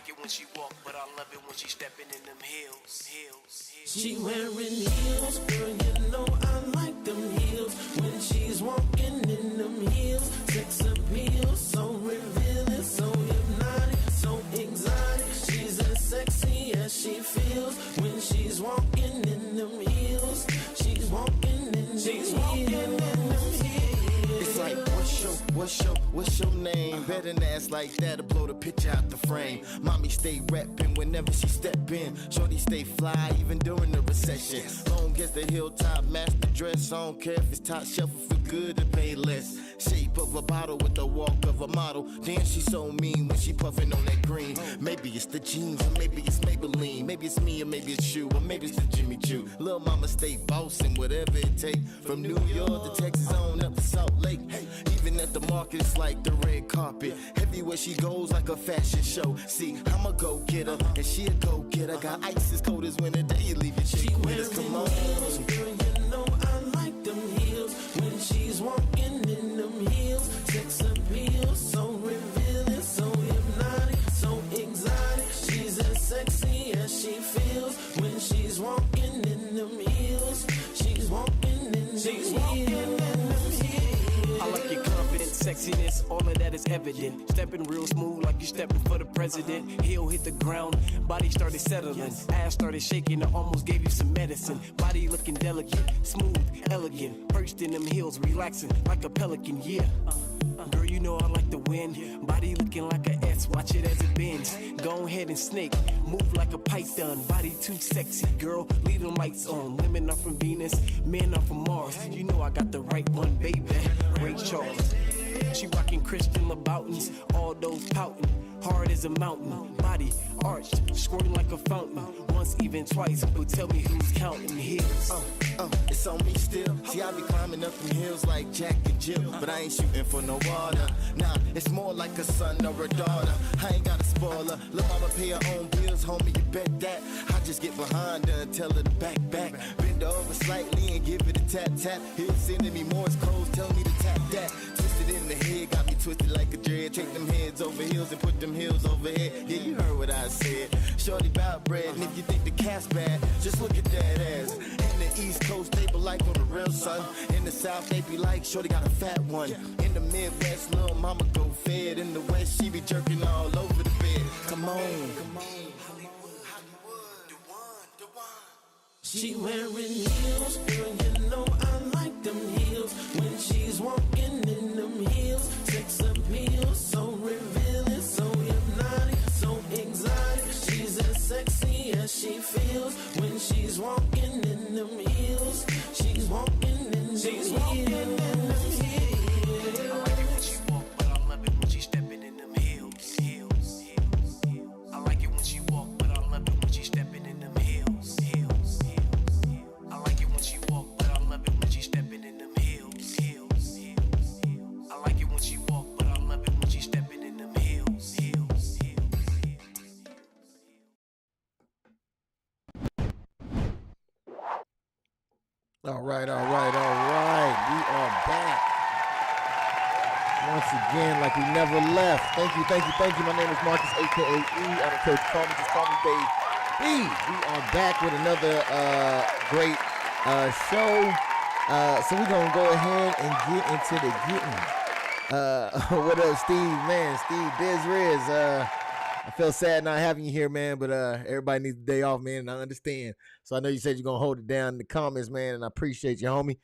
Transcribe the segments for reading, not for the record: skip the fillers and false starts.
like it when she walk, but I love it when she stepping in them heels. She wearing heels, girl, you know I like them heels. When she's walking in them heels, sex appeal, so revealing, so hypnotic, so exotic. She's as sexy as she feels when she's walking in them heels. She's walking in them heels. It's like, what's your name? Better than ass like that to blow the picture out the frame. Mommy stay reppin' whenever she step in. Shorty stay fly even during the recession. Long as the hilltop master dress. I don't care if it's top shelf or feel good to pay less. Shape of a bottle with the walk of a model. Damn, she so mean when she puffin' on that green. Maybe it's the jeans or maybe it's Maybelline. Maybe it's me or maybe it's you or maybe it's the Jimmy Choo. Lil' mama stay bossin' whatever it take. From New York to Texas on up to Salt Lake. Even at the market it's like the red carpet. Everywhere she goes like a fashion show. See, I'm a go-getter and she a go-getter. Got ice as cold as winter day. You leave your chick with us, come on. Heels, girl, you know I like them heels. When she's walking in them heels, sex appeal, so revealing, so hypnotic, so exotic. She's as sexy as she feels when she's walking in them heels. She's walking in them heels. I like your confidence, sexiness, all of that is evident. Stepping real smooth like you stepping for the president. Heel hit the ground, body started settling. Ass started shaking, I almost gave you some medicine. Body looking delicate, smooth, elegant. Perched in them heels, relaxing like a pelican, yeah. Girl, you know I like to win. Body looking like a S, watch it as it bends. Go ahead and snake, move like a python. Body too sexy, girl, leave them lights on. Women are from Venus, men are from Mars. You know I got the right one, baby. Ray Charles. She rockin' Christian Louboutins, all those pouting. Hard as a mountain, body arched, squirting like a fountain. Once, even twice, but tell me who's counting heels. It's on me still. See, I be climbing up them hills like Jack and Jill, but I ain't shooting for no water. Nah, it's more like a son or a daughter. I ain't got a spoiler. Look, I'ma pay her own bills, homie, you bet that. I just get behind her and tell her to back. Bend her over slightly and give it a tap. He's sending me Morse codes, telling me to tap that. Twisted in the head, got me twisted like a dread. Take them heads over heels and put them heels over head. Yeah, you heard what I said. Shorty bout bread, and if you think the cat's bad, just look at that ass. In the East Coast, they be like on the real, son. In the South, they be like, shorty got a fat one. In the Midwest, little mama go fed. In the West, she be jerking all over the bed. Come on. She wearing heels, girl, you know I like them heels. When she's walking in them heels, sex appeal, so revealing, so hypnotic, so exotic. She's as sexy as she feels when she's walking in them heels. She's walking in them heels. I like it when she walk, but I love it when she stepping in them heels. I like it when she walk, but I love it when she stepping in them heels. I like it when she walk, but I love it when she stepping in them heels. I like it when she walk, but I love it when she stepping in them heels. All right. We are back once again, like we never left. Thank you. My name is Marcus, aka E. I'm a coach. Just call me Babe B. We are back with another great show. So we're gonna go ahead and get into the getting. What up, Steve? Man, Steve Biz Riz. I feel sad not having you here, man, but everybody needs a day off, man, and I understand. So I know you said you're going to hold it down in the comments, man, and I appreciate you, homie.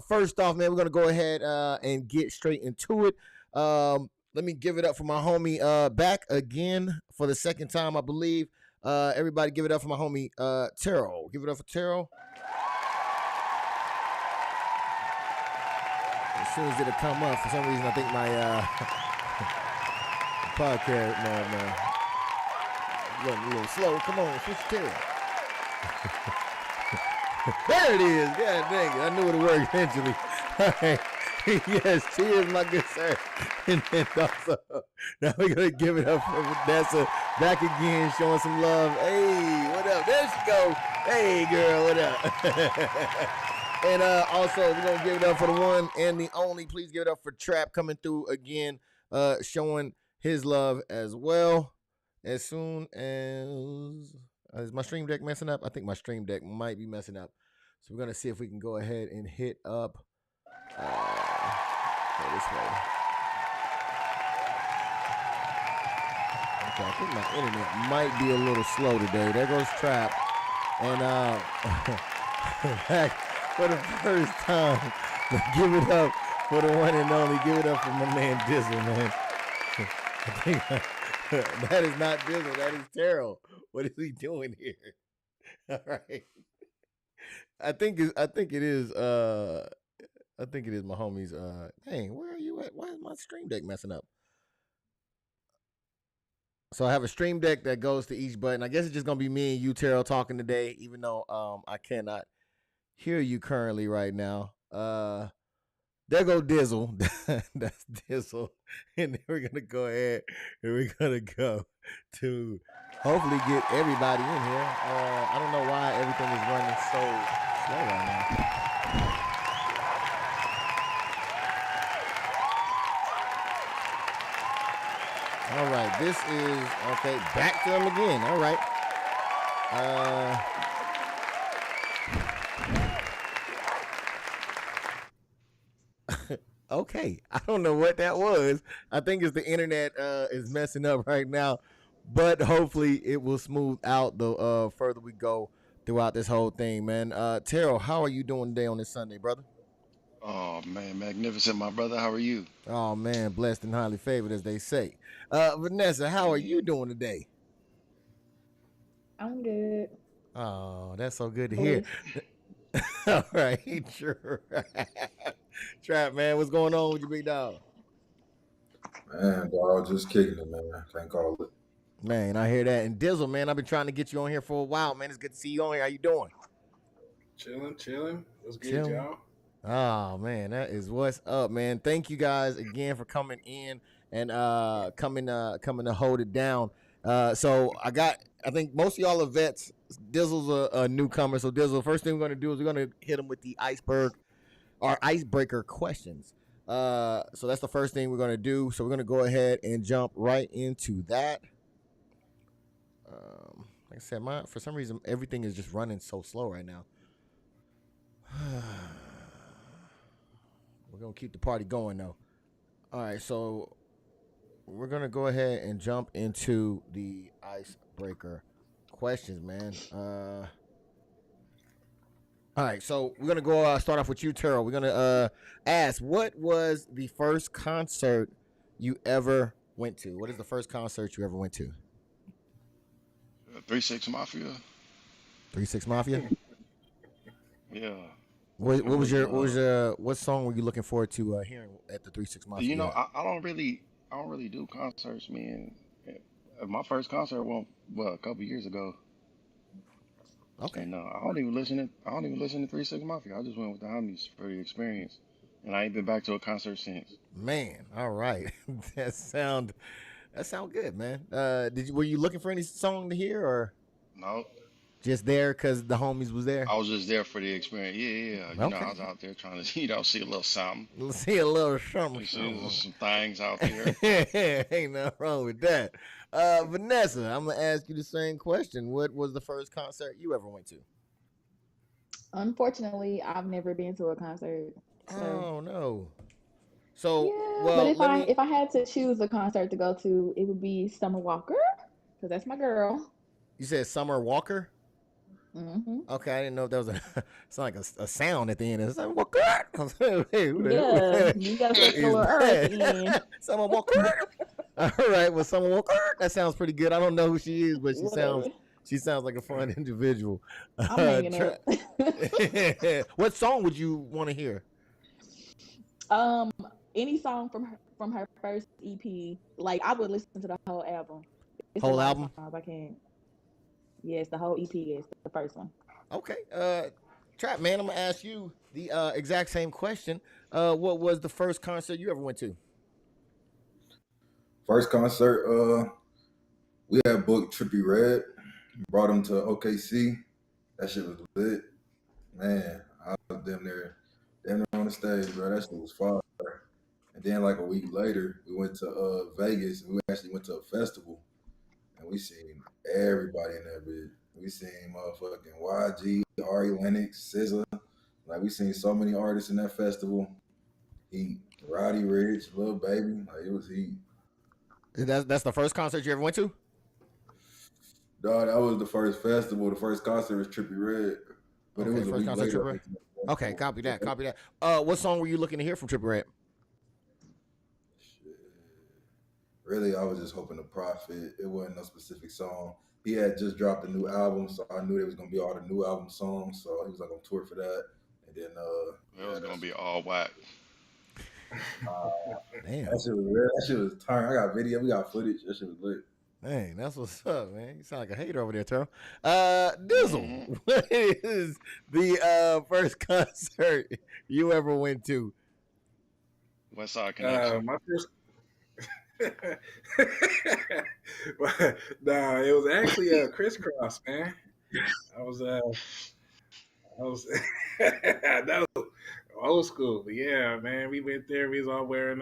First off, man, we're going to go ahead and get straight into it. Let me give it up for my homie back again for the second time, I believe. Everybody give it up for my homie TERYL. Give it up for TERYL. As soon as it'll come up, for some reason, I think my podcast, no. Running a little slow. Come on, switch tail. There it is. God dang it. I knew it would work eventually. All right. Yes, cheers, my good sir. And then also, now we're going to give it up for Vanessa back again, showing some love. Hey, what up? There she go. Hey, girl, what up? And also, we're going to give it up for the one and the only. Please give it up for Trap coming through again, showing his love as well. as soon as is my stream deck messing up? I think my stream deck might be messing up. So we're gonna see if we can go ahead and hit up go this way. Okay, I think my internet might be a little slow today. There goes Trap. And back for the first time, give it up for the one and only. Give it up for my man Dizzle, man. I think that is not Dizzle, that is TERYL. What is he doing here? All right. I think it is my homie's dang, where are you at? Why is my stream deck messing up? So I have a stream deck that goes to each button. I guess it's just gonna be me and you, TERYL, talking today, even though I cannot hear you currently right now. There go Dizzle. That's Dizzle. And then we're gonna go ahead and we're gonna go to hopefully get everybody in here. I don't know why everything is running so slow right now. All right, this is okay. Back to them again. All right. Okay, I don't know what that was. I think it's the internet is messing up right now, but hopefully it will smooth out the further we go throughout this whole thing, man. TERYL, how are you doing today on this Sunday, brother? Oh man, magnificent, my brother. How are you? Oh man, blessed and highly favored, as they say. Vanessa, how are you doing today? I'm good. Oh, that's so good to hear. All right, sure. Trap, man, what's going on with you, big dog? Man, dog, just kicking it, man. Can't call it. Man, I hear that. And Dizzle, man, I've been trying to get you on here for a while, man. It's good to see you on here. How you doing? Chilling. What's good, Chilling. y'all? Oh man, that is what's up, man. Thank you guys again for coming in and coming to hold it down. So I think most of y'all are vets. Dizzle's a newcomer. So Dizzle, first thing we're gonna do is we're gonna hit him with the icebreaker questions. So that's the first thing we're gonna do. So we're gonna go ahead and jump right into that. Like I said, for some reason everything is just running so slow right now. We're going to keep the party going, though. All right, so we're going to go ahead and jump into the icebreaker questions, man. All right, so we're going to go start off with you, TERYL. We're going to ask, what was the first concert you ever went to? What is the first concert you ever went to? 3-6 Mafia. 3-6 Mafia? Yeah. What song were you looking forward to hearing at the 3-6 Mafia? You know, I don't really do concerts, man. My first concert went a couple years ago. Okay. And I don't even listen to 3-6 Mafia. I just went with the homies for the experience, and I ain't been back to a concert since. Man, all right, that sound good, man. Were you looking for any song to hear, or No, just there because the homies was there? I was just there for the experience. Yeah. You know, I was out there trying to, see a little something. See a little something. See some things out there. Ain't nothing wrong with that. Vanessa, I'm gonna ask you the same question. What was the first concert you ever went to? Unfortunately, I've never been to a concert. So. Oh no. So yeah, well, but if I had to choose a concert to go to, it would be Summer Walker, because that's my girl. You said Summer Walker? Mm-hmm. Okay, I didn't know if that was sound like a sound at the end. It's like Walker. Hey, you gotta put a little earth at the end. Summer Walker. All right, well, Summer Walker. That sounds pretty good. I don't know who she is, but she sounds like a fun individual. I'm hanging up. What song would you want to hear? Any song from her first EP. Like, I would listen to the whole album. It's whole album? I can't. Yes, the whole EP is the first one. Okay. Trap, man, I'm gonna ask you the exact same question. What was the first concert you ever went to? First concert, we had booked Trippie Redd, brought him to OKC. That shit was lit. Man, I was damn near on the stage, bro. That shit was fire. And then like a week later, we went to Vegas, and we actually went to a festival. and we seen everybody in that bitch. We seen motherfucking YG, Ari Lennox, SZA. Like we seen so many artists in that festival. Heat, Roddy Ricch, Lil Baby, like it was heat. That's the first concert you ever went to? Dog, that was the first festival. The first concert was Trippie Redd, but it was a first week concert, later. Trippie Redd. Okay, copy that. What song were you looking to hear from Trippie Redd? Shit. Really, I was just hoping to profit. It wasn't no specific song. He had just dropped a new album, so I knew there was gonna be all the new album songs. So he was like on tour for that, and then It was gonna be all whack. Damn, that shit was real. That shit was turned. I got video. We got footage. That shit was lit. dang, that's what's up, man. You sound like a hater over there, Terrell. Dizzle, what is the first concert you ever went to? West Side Connection. My first. Nah, it was actually Crisscross, man. I was that was old school, but yeah, man, we went there. We was all wearing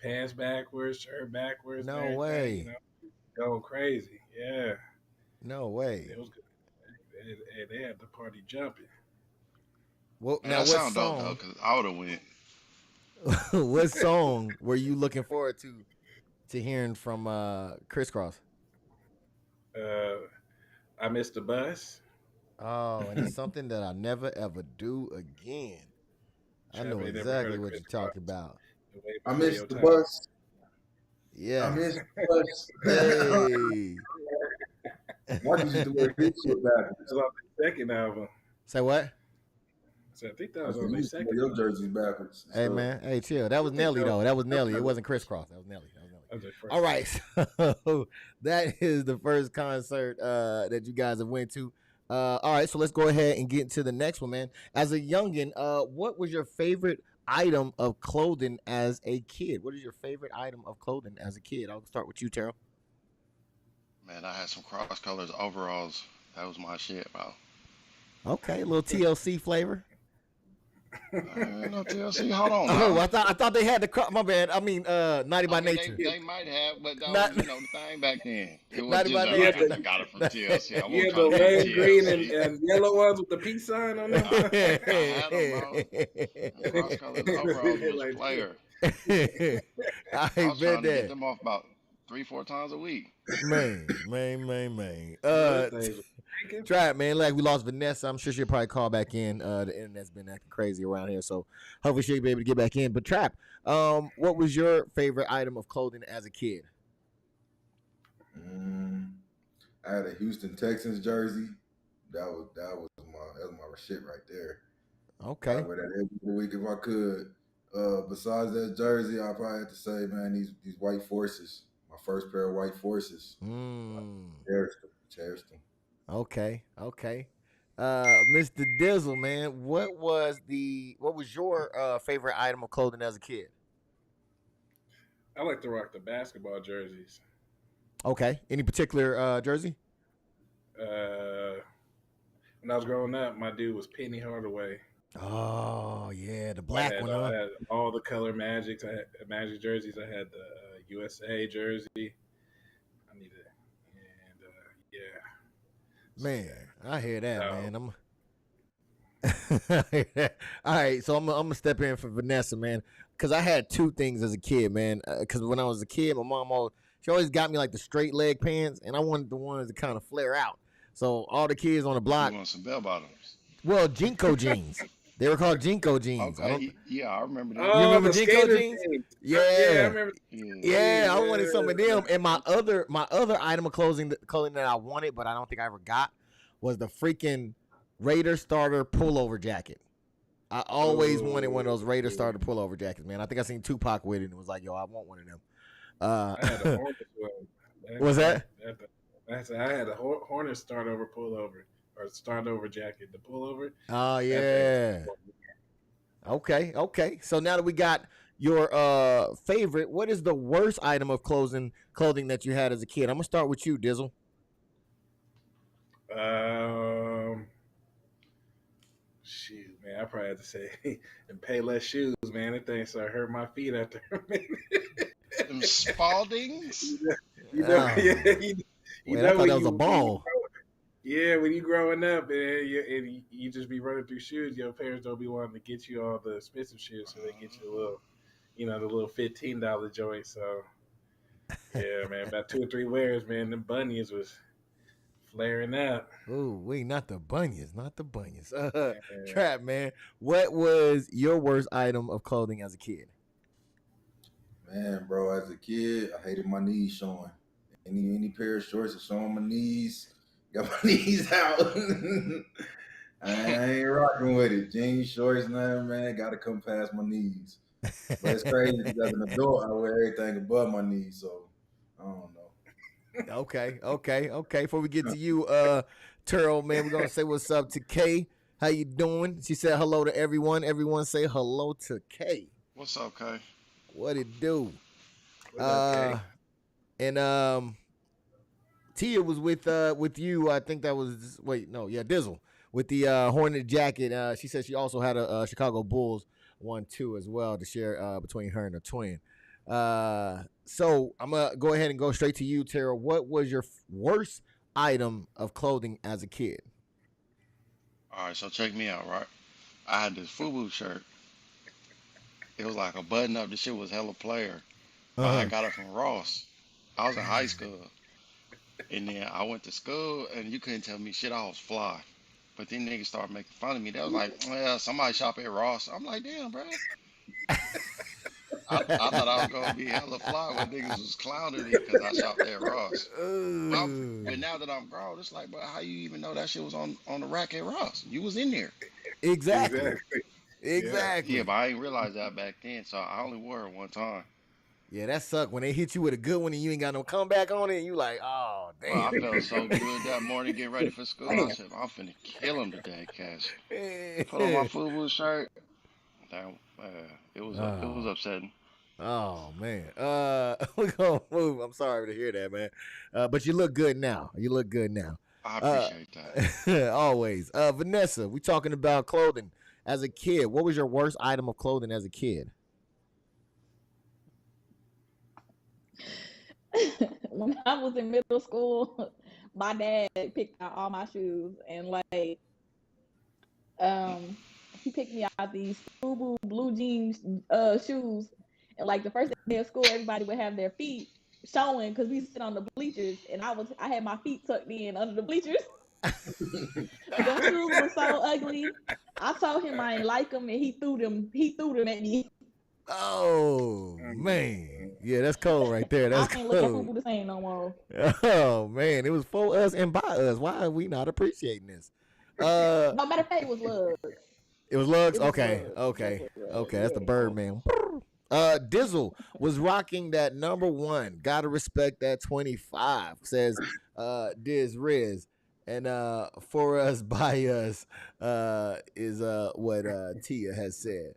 pants backwards, shirt backwards. No way. You know, going crazy. Yeah, No way. it was good. They had the party jumping. Well, Man, now that what sound dope song? though, because I would have went. What song were you looking forward to hearing from Crisscross? I missed the bus. Oh, and it's something that I never ever do again. I know Trevor, never heard exactly of what you're Crisscross. talking about. I missed the bus. Yeah. I missed the bus. Hey. Marcus used to wear his shit backwards. That was on the second album. Say what? So I think that I was said, on you the used to wear second. your jerseys backwards. Hey man, hey chill. That was Nelly though. That was Nelly. It wasn't Crisscross. That was Nelly. That was the first All right, so that is the first concert that you guys have went to. All right, so let's go ahead and get into the next one, man. As a youngin, what was your favorite item of clothing as a kid? What is your favorite item of clothing as a kid? I'll start with you, Terrell. Man, I had some cross colors overalls. That was my shit, bro. Okay, a little TLC flavor. No TLC. Hold on. Oh, Bro. I thought they had the my bad. I mean, Naughty by Nature. They might have, but that Not- was, the thing back then. It was Naughty just by like, Nature. I got it from TLC. I You had won't the try to red, be green, TLC. and yellow ones with the peace sign on them. I had them, bro. Cross colors overalls was Like- player. I I was bet trying to get that. them off about 3-4 times a week. Man. Those things were thinking. Try it, man. Like we lost Vanessa. I'm sure she'll probably call back in. The internet's been acting crazy around here, so hopefully she'll be able to get back in. But Trap, what was your favorite item of clothing as a kid? I had a Houston Texans jersey. That was my shit right there. Okay. I wear that every week if I could. Besides that jersey, I probably have to say, man, these white forces. My first pair of white forces. Cherished them. Okay. Mr. Dizzle, man, what was your favorite item of clothing as a kid? I like to rock the basketball jerseys. Okay. Any particular jersey? When I was growing up, my dude was Penny Hardaway. Oh yeah, the black one. I Huh? had all the color Magics. I had Magic jerseys. I had the USA jersey. I needed, and yeah. Man, I hear that, No. man. All right, so I'm gonna step in for Vanessa, man, because I had two things as a kid, man. Because when I was a kid, my mom always got me like the straight leg pants, and I wanted the ones that kind of flare out. So all the kids on the block, You want some bell bottoms? well, Jinko jeans. They were called Jinko jeans. Okay. Yeah, I remember that. You remember the Jinko skater jeans? jeans. Yeah. I remember. Yeah, I wanted some of them. And my other item of clothing that I wanted, but I don't think I ever got, was the freaking Raider starter pullover jacket. I always wanted one of those Raider starter pullover jackets, man. I think I seen Tupac with it and was like, yo, I want one of them. I had a Hornet one. What's that? I had a Hornet start over pullover or start over jacket. The pullover. Oh yeah. Okay. So now that we got your favorite, what is the worst item of clothing that you had as a kid? I'm gonna start with you, Dizzle. Shoot, man, I probably have to say and pay less shoes, man. That thing started hurt my feet after a minute. Them Spaldings? You know, Oh. yeah, Wait, I thought that was a ball. Yeah, when you growing up and you just be running through shoes, your parents don't be wanting to get you all the expensive shoes, so they get you the little, the little $15 joint. So yeah, man, about 2 or 3 wears, man, the bunions was flaring out. Oh, wait, not the bunions. Trap, man. What was your worst item of clothing as a kid? Man, bro, as a kid, I hated my knees showing. Any pair of shorts that showing my knees, got my knees out. I ain't rocking with it. Jeans, shorts, nothing, man. Got to come past my knees. But it's crazy because as an adult, I wear everything above my knees, so I don't know. Okay. Before we get to you, TERYL, man, we're gonna say what's up to Kay. How you doing? She said hello to everyone. Everyone say hello to Kay. What's up, Kay? What it do? What's up, Kay? And Tia was with you. I think that was Dizzle with the Hornet jacket. She said she also had a Chicago Bulls one too as well to share between her and her twin. So I'm gonna go ahead and go straight to you, TERYL. What was your worst item of clothing as a kid? All right, so check me out, right? I had this FUBU shirt. It was like a button up. The shit was hella player. But I got it from Ross. I was in high school. And then I went to school, and you couldn't tell me shit. I was fly. But then niggas started making fun of me. They was like, well, somebody shop at Ross. I'm like, damn, bro. I thought I was going to be hella fly when niggas was clowning me because I shopped at Ross. But now that I'm grown, it's like, bro, how you even know that shit was on the rack at Ross? You was in there. Exactly. Yeah, but I didn't realize that back then, so I only wore it one time. Yeah, that sucked when they hit you with a good one and you ain't got no comeback on it. And you like, oh damn. Bro, I felt so good that morning getting ready for school. I said, I'm finna kill him today, Cash. Put on my FUBU shirt. It was upsetting. Oh man. We're gonna move. I'm sorry to hear that, man. But you look good now. I appreciate that. Always. Vanessa, we talking about clothing as a kid. What was your worst item of clothing as a kid? When I was in middle school, my dad picked out all my shoes, and he picked me out these FUBU blue jeans shoes, and like the first day of school, everybody would have their feet showing because we sit on the bleachers, and I had my feet tucked in under the bleachers. Those shoes were so ugly. I told him I didn't like them, and he threw them at me. Oh man, yeah, that's cold right there. That's I can't cold. look at FUBU the same no more. Oh man, it was for us and by us. Why are we not appreciating this? No, matter of fact, it was Lugs. It was Lugs. It was Okay. Lugs. That's the bird man. Dizzle was rocking that number 1. Gotta respect that 25. Says Diz Riz. And for us, by us is what Tia has said.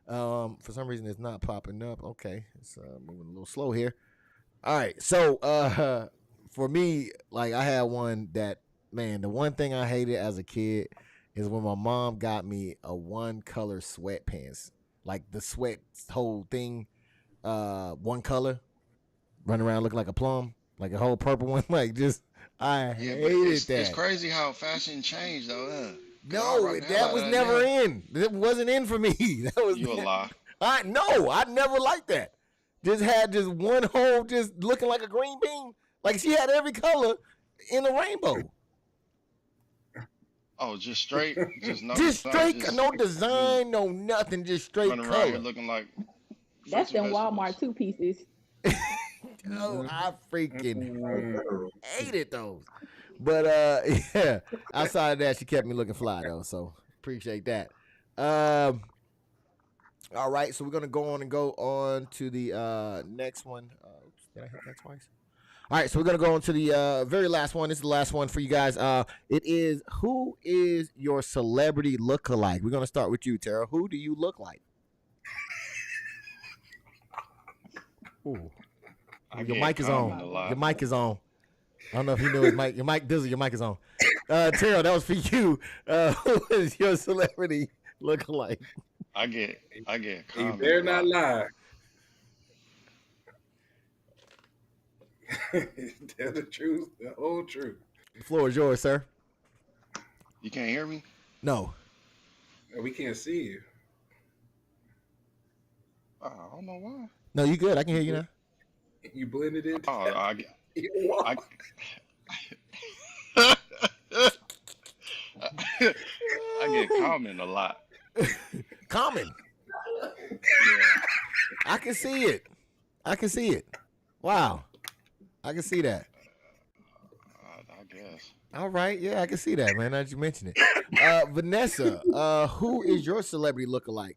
For some reason, it's not popping up. Okay, it's moving a little slow here. All right, so for me, like I had one that, man, the one thing I hated as a kid is when my mom got me a one color sweatpants, like the sweat whole thing, one color, running around looking like a plum, like a whole purple one, like just I hated that. It's crazy how fashion changed though, huh? No, that was never in. It wasn't in for me. That was you a lie. I never liked that. Just had just one whole, just looking like a green bean. Like she had every color in the rainbow. Oh, just straight, just no just design, straight, no design, no nothing, just straight running color. around here looking like that's them Walmart 2 pieces. Oh, I freaking hated those. But yeah, outside of that, she kept me looking fly though, so appreciate that. All right, so we're gonna go on to the next one. Oops, did I hit that twice? All right, so we're gonna go on to the very last one. This is the last one for you guys. It is, who is your celebrity lookalike? We're gonna start with you, TERYL. Who do you look like? Ooh. Your mic is on. Your mic is on. I don't know if you knew his mic. Your mic, Dizzle, your mic is on. TERYL, that was for you. Who is your celebrity lookalike? I get You better not lie. Tell the truth, the whole truth. The floor is yours, sir. You can't hear me? No. We can't see you. I don't know why. No, you good. I can hear you now. You blended in. Oh, I get common a lot. Common. Yeah. I can see it. Wow. I can see that. I guess. All right. Yeah, I can see that, man. Now that you mention it. Vanessa, who is your celebrity lookalike?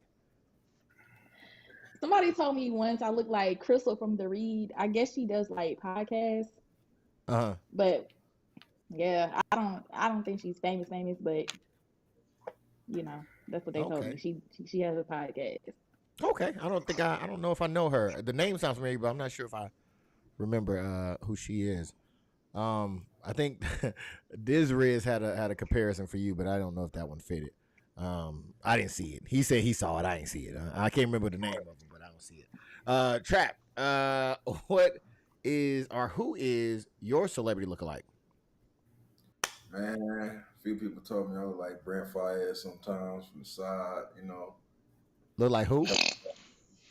Somebody told me once I look like Crystal from The Read. I guess she does like podcasts. But yeah, I don't think she's famous, but you know, that's what they told me. She has a podcast. Okay. I don't know if I know her. The name sounds familiar, but I'm not sure if I remember who she is. I think Dizriz had a comparison for you, but I don't know if that one fitted. I didn't see it. He said he saw it. I didn't see it. I can't remember the name of him, but I don't see it. Trap. Who is your celebrity lookalike? Man, a few people told me I look like Brent Fayez sometimes from the side, you know. Look like who?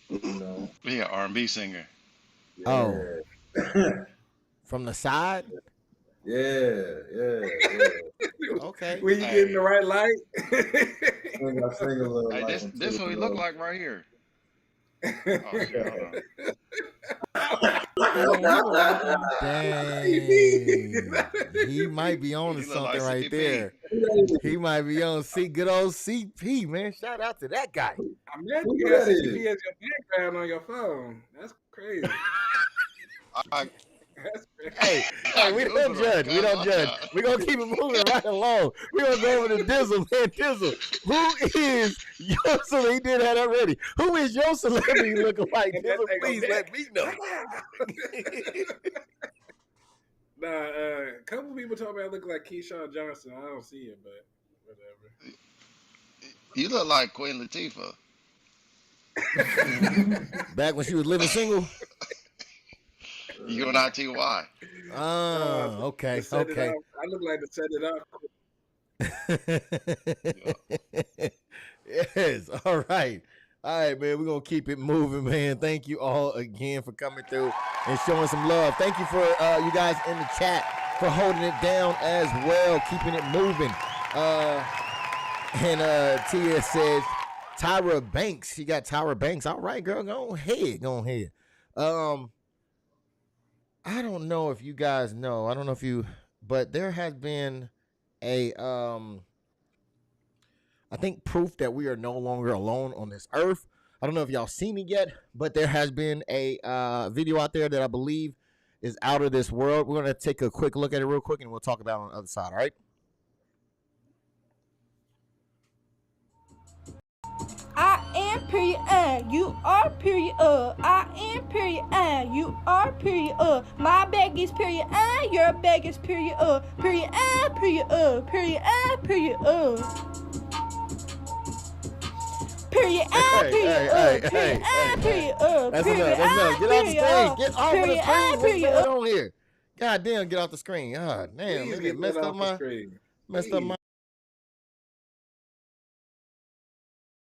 You know. Yeah, R&B singer. Yeah. Oh. From the side? Yeah. Okay. When you get in the right light. I sing a little. Hey, like this what he look like right here. Oh, shit, hold on. Dang. He might be on to something like right CP. there. He might be on good old CP, man. Shout out to that guy. I'm glad you got CP as your background on your phone. That's crazy. Hey, we don't judge. We're going to keep it moving right along. We're going to go over to Dizzle, man. Dizzle, who is your celebrity? He did that already. Who is your celebrity looking like? Dizzle, please let me know. A couple people told me I look like Keyshawn Johnson. I don't see it, but whatever. You look like Queen Latifah. Back when she was living single? UNITY. Oh, okay. I look like to set it up. Yes. All right, man. We're gonna keep it moving, man. Thank you all again for coming through and showing some love. Thank you for you guys in the chat for holding it down as well, keeping it moving. And Tia says Tyra Banks. She got Tyra Banks. All right, girl. Go ahead. I don't know if you guys know. But there has been a I think proof that we are no longer alone on this earth. I don't know if y'all seen it yet, but there has been a video out there that I believe is out of this world. We're going to take a quick look at it real quick, and we'll talk about it on the other side, all right? I am period, you are period, I am period, you are period, my bag is period, your bag is period, period, period, period, period, period, That's enough. Get off the screen. Get off of the screen. What's going on here? God damn, get off the screen. God damn, maybe it messed up my.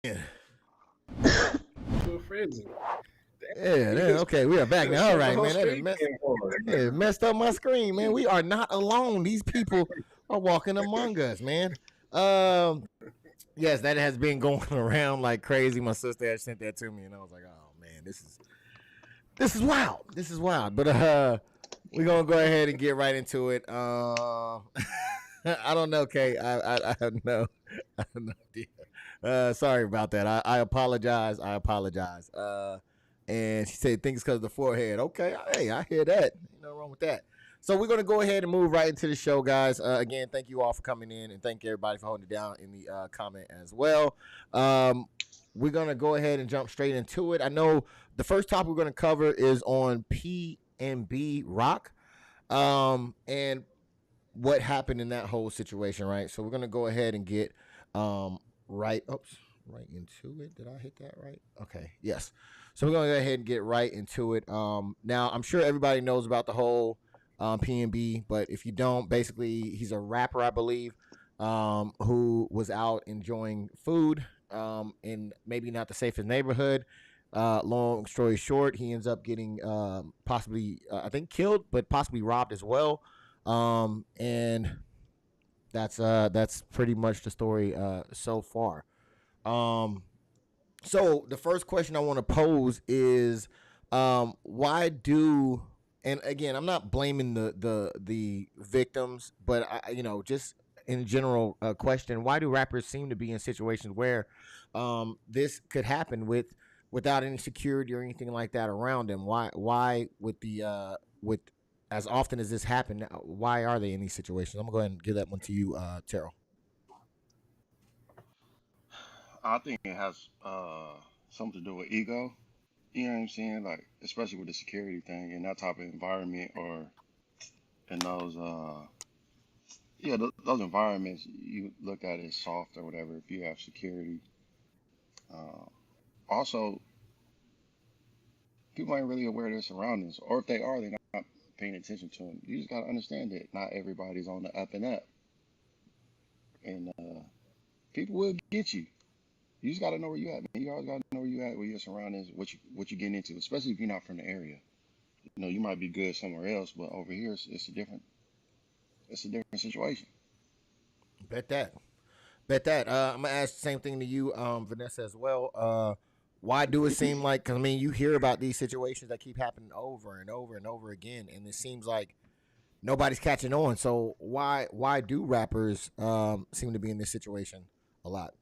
Yeah. Okay, we are back now. All right, man. That messed up my screen, man. We are not alone. These people are walking among us, man. Yes, that has been going around like crazy. My sister had sent that to me, and I was like, "Oh man, this is wild. This is wild." But we're gonna go ahead and get right into it. I don't know, Kay. I have no idea. Sorry about that. I apologize. And she said things because of the forehead. Okay, hey, I hear that. Nothing wrong with that. So we're going to go ahead and move right into the show, guys. Again, thank you all for coming in, and thank everybody for holding it down in the comment as well. We're going to go ahead and jump straight into it. I know the first topic we're going to cover is on PnB Rock and what happened in that whole situation, right? So we're going to go ahead and get right right into it. Did I hit that right? Okay, yes. So we're gonna go ahead and get right into it. Now I'm sure everybody knows about the whole PnB, but if you don't, basically he's a rapper, I believe, who was out enjoying food in maybe not the safest neighborhood. Long story short, he ends up getting possibly, I think, killed, but possibly robbed as well. And that's pretty much the story so far. Um, so the first question I want to pose is, why do, and again, I'm not blaming the victims, but just in general, question: why do rappers seem to be in situations where this could happen without any security or anything like that around them? Why with the with as often as this happen, why are they in these situations? I'm gonna go ahead and give that one to you, TERYL. I think it has something to do with ego. You know what I'm saying? Like, especially with the security thing in that type of environment, or in those those environments you look at as soft or whatever. If you have security, uh, also people ain't really aware of their surroundings, or if they are, they're not paying attention to them. You just gotta understand that not everybody's on the up and up, and people will get you. You just gotta know where you at, man. You always gotta know where you at, where your surroundings, what you getting into, especially if you're not from the area. You know, you might be good somewhere else, but over here it's a different situation. Bet that. Bet that. I'm gonna ask the same thing to you, Vanessa, as well. Why do it seem like? Cause I mean, you hear about these situations that keep happening over and over and over again, and it seems like nobody's catching on. So why do rappers seem to be in this situation a lot?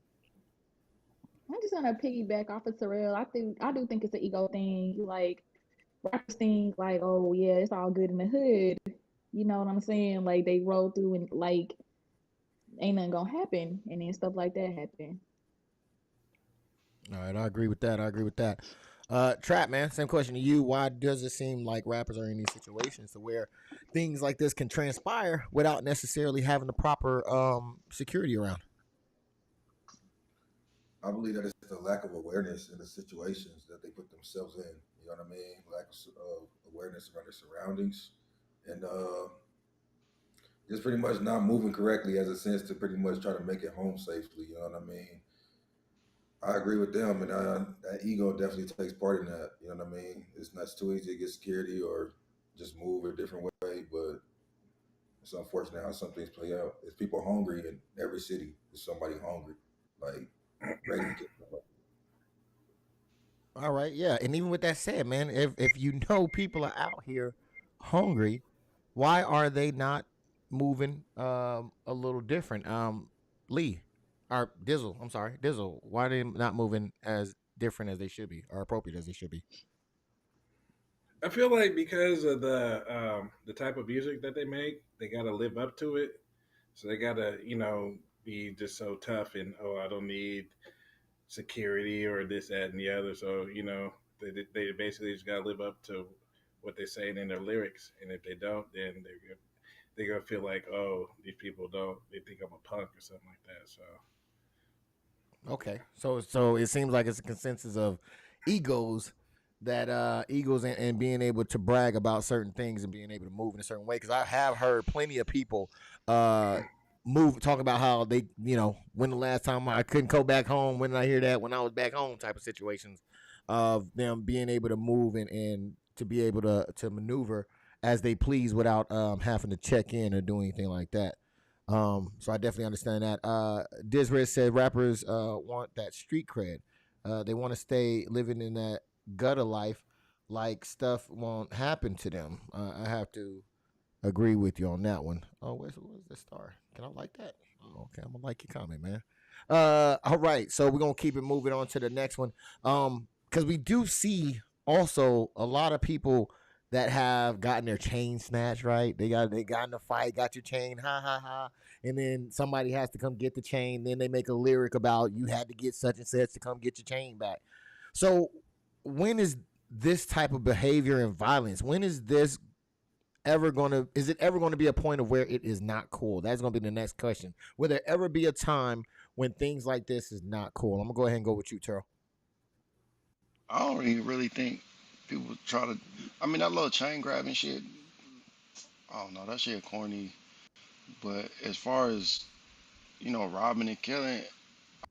I'm just gonna piggyback off of TERYL. I do think it's an ego thing. Like rappers think like, oh yeah, it's all good in the hood. You know what I'm saying? Like they roll through and like ain't nothing gonna happen, and then stuff like that happen. All right, I agree with that. I agree with that. Trap man, same question to you. Why does it seem like rappers are in these situations to where things like this can transpire without necessarily having the proper security around? I believe that it's the lack of awareness in the situations that they put themselves in. You know what I mean? Lack of awareness around their surroundings, and just pretty much not moving correctly as a sense to pretty much try to make it home safely. You know what I mean? I agree with them, and that ego definitely takes part in that. You know what I mean? It's not too easy to get security or just move a different way, but it's unfortunate how some things play out. There's people hungry in every city. There's somebody hungry, like ready to get. All right, yeah. And even with that said, man, if you know people are out here hungry, why are they not moving a little different? Lee or Dizzle, I'm sorry, Dizzle, why are they not moving as different as they should be or appropriate as they should be? I feel like because of the type of music that they make, they gotta live up to it. So they gotta, be just so tough and I don't need security or this, that, and the other. So they basically just gotta live up to what they're saying in their lyrics. And if they don't, then they're gonna feel like, oh, these people don't. They think I'm a punk or something like that. So Okay, so it seems like it's a consensus of egos that egos and being able to brag about certain things and being able to move in a certain way. Because I have heard plenty of people talk about how they when the last time I couldn't go back home, when did I hear that, when I was back home type of situations of them being able to move and to be able to maneuver as they please without having to check in or do anything like that. So I definitely understand that. Dizred said rappers want that street cred. They want to stay living in that gutter life, like stuff won't happen to them. I have to agree with you on that one. Oh, where's the star? Can I like that? Oh, okay, I'm gonna like your comment, man. All right, so we're gonna keep it moving on to the next one. Because we do see also a lot of people that have gotten their chain snatched, right? They got in a fight, got your chain, ha ha ha, and then somebody has to come get the chain. Then they make a lyric about you had to get such and such to come get your chain back. So when is this type of behavior and violence? When is this is it ever gonna be a point of where it is not cool? That's gonna be the next question. Will there ever be a time when things like this is not cool? I'm gonna go ahead and go with you, Terrell. I don't even really think people try to. I mean, that little chain grabbing shit. I don't know. That shit corny. But as far as robbing and killing,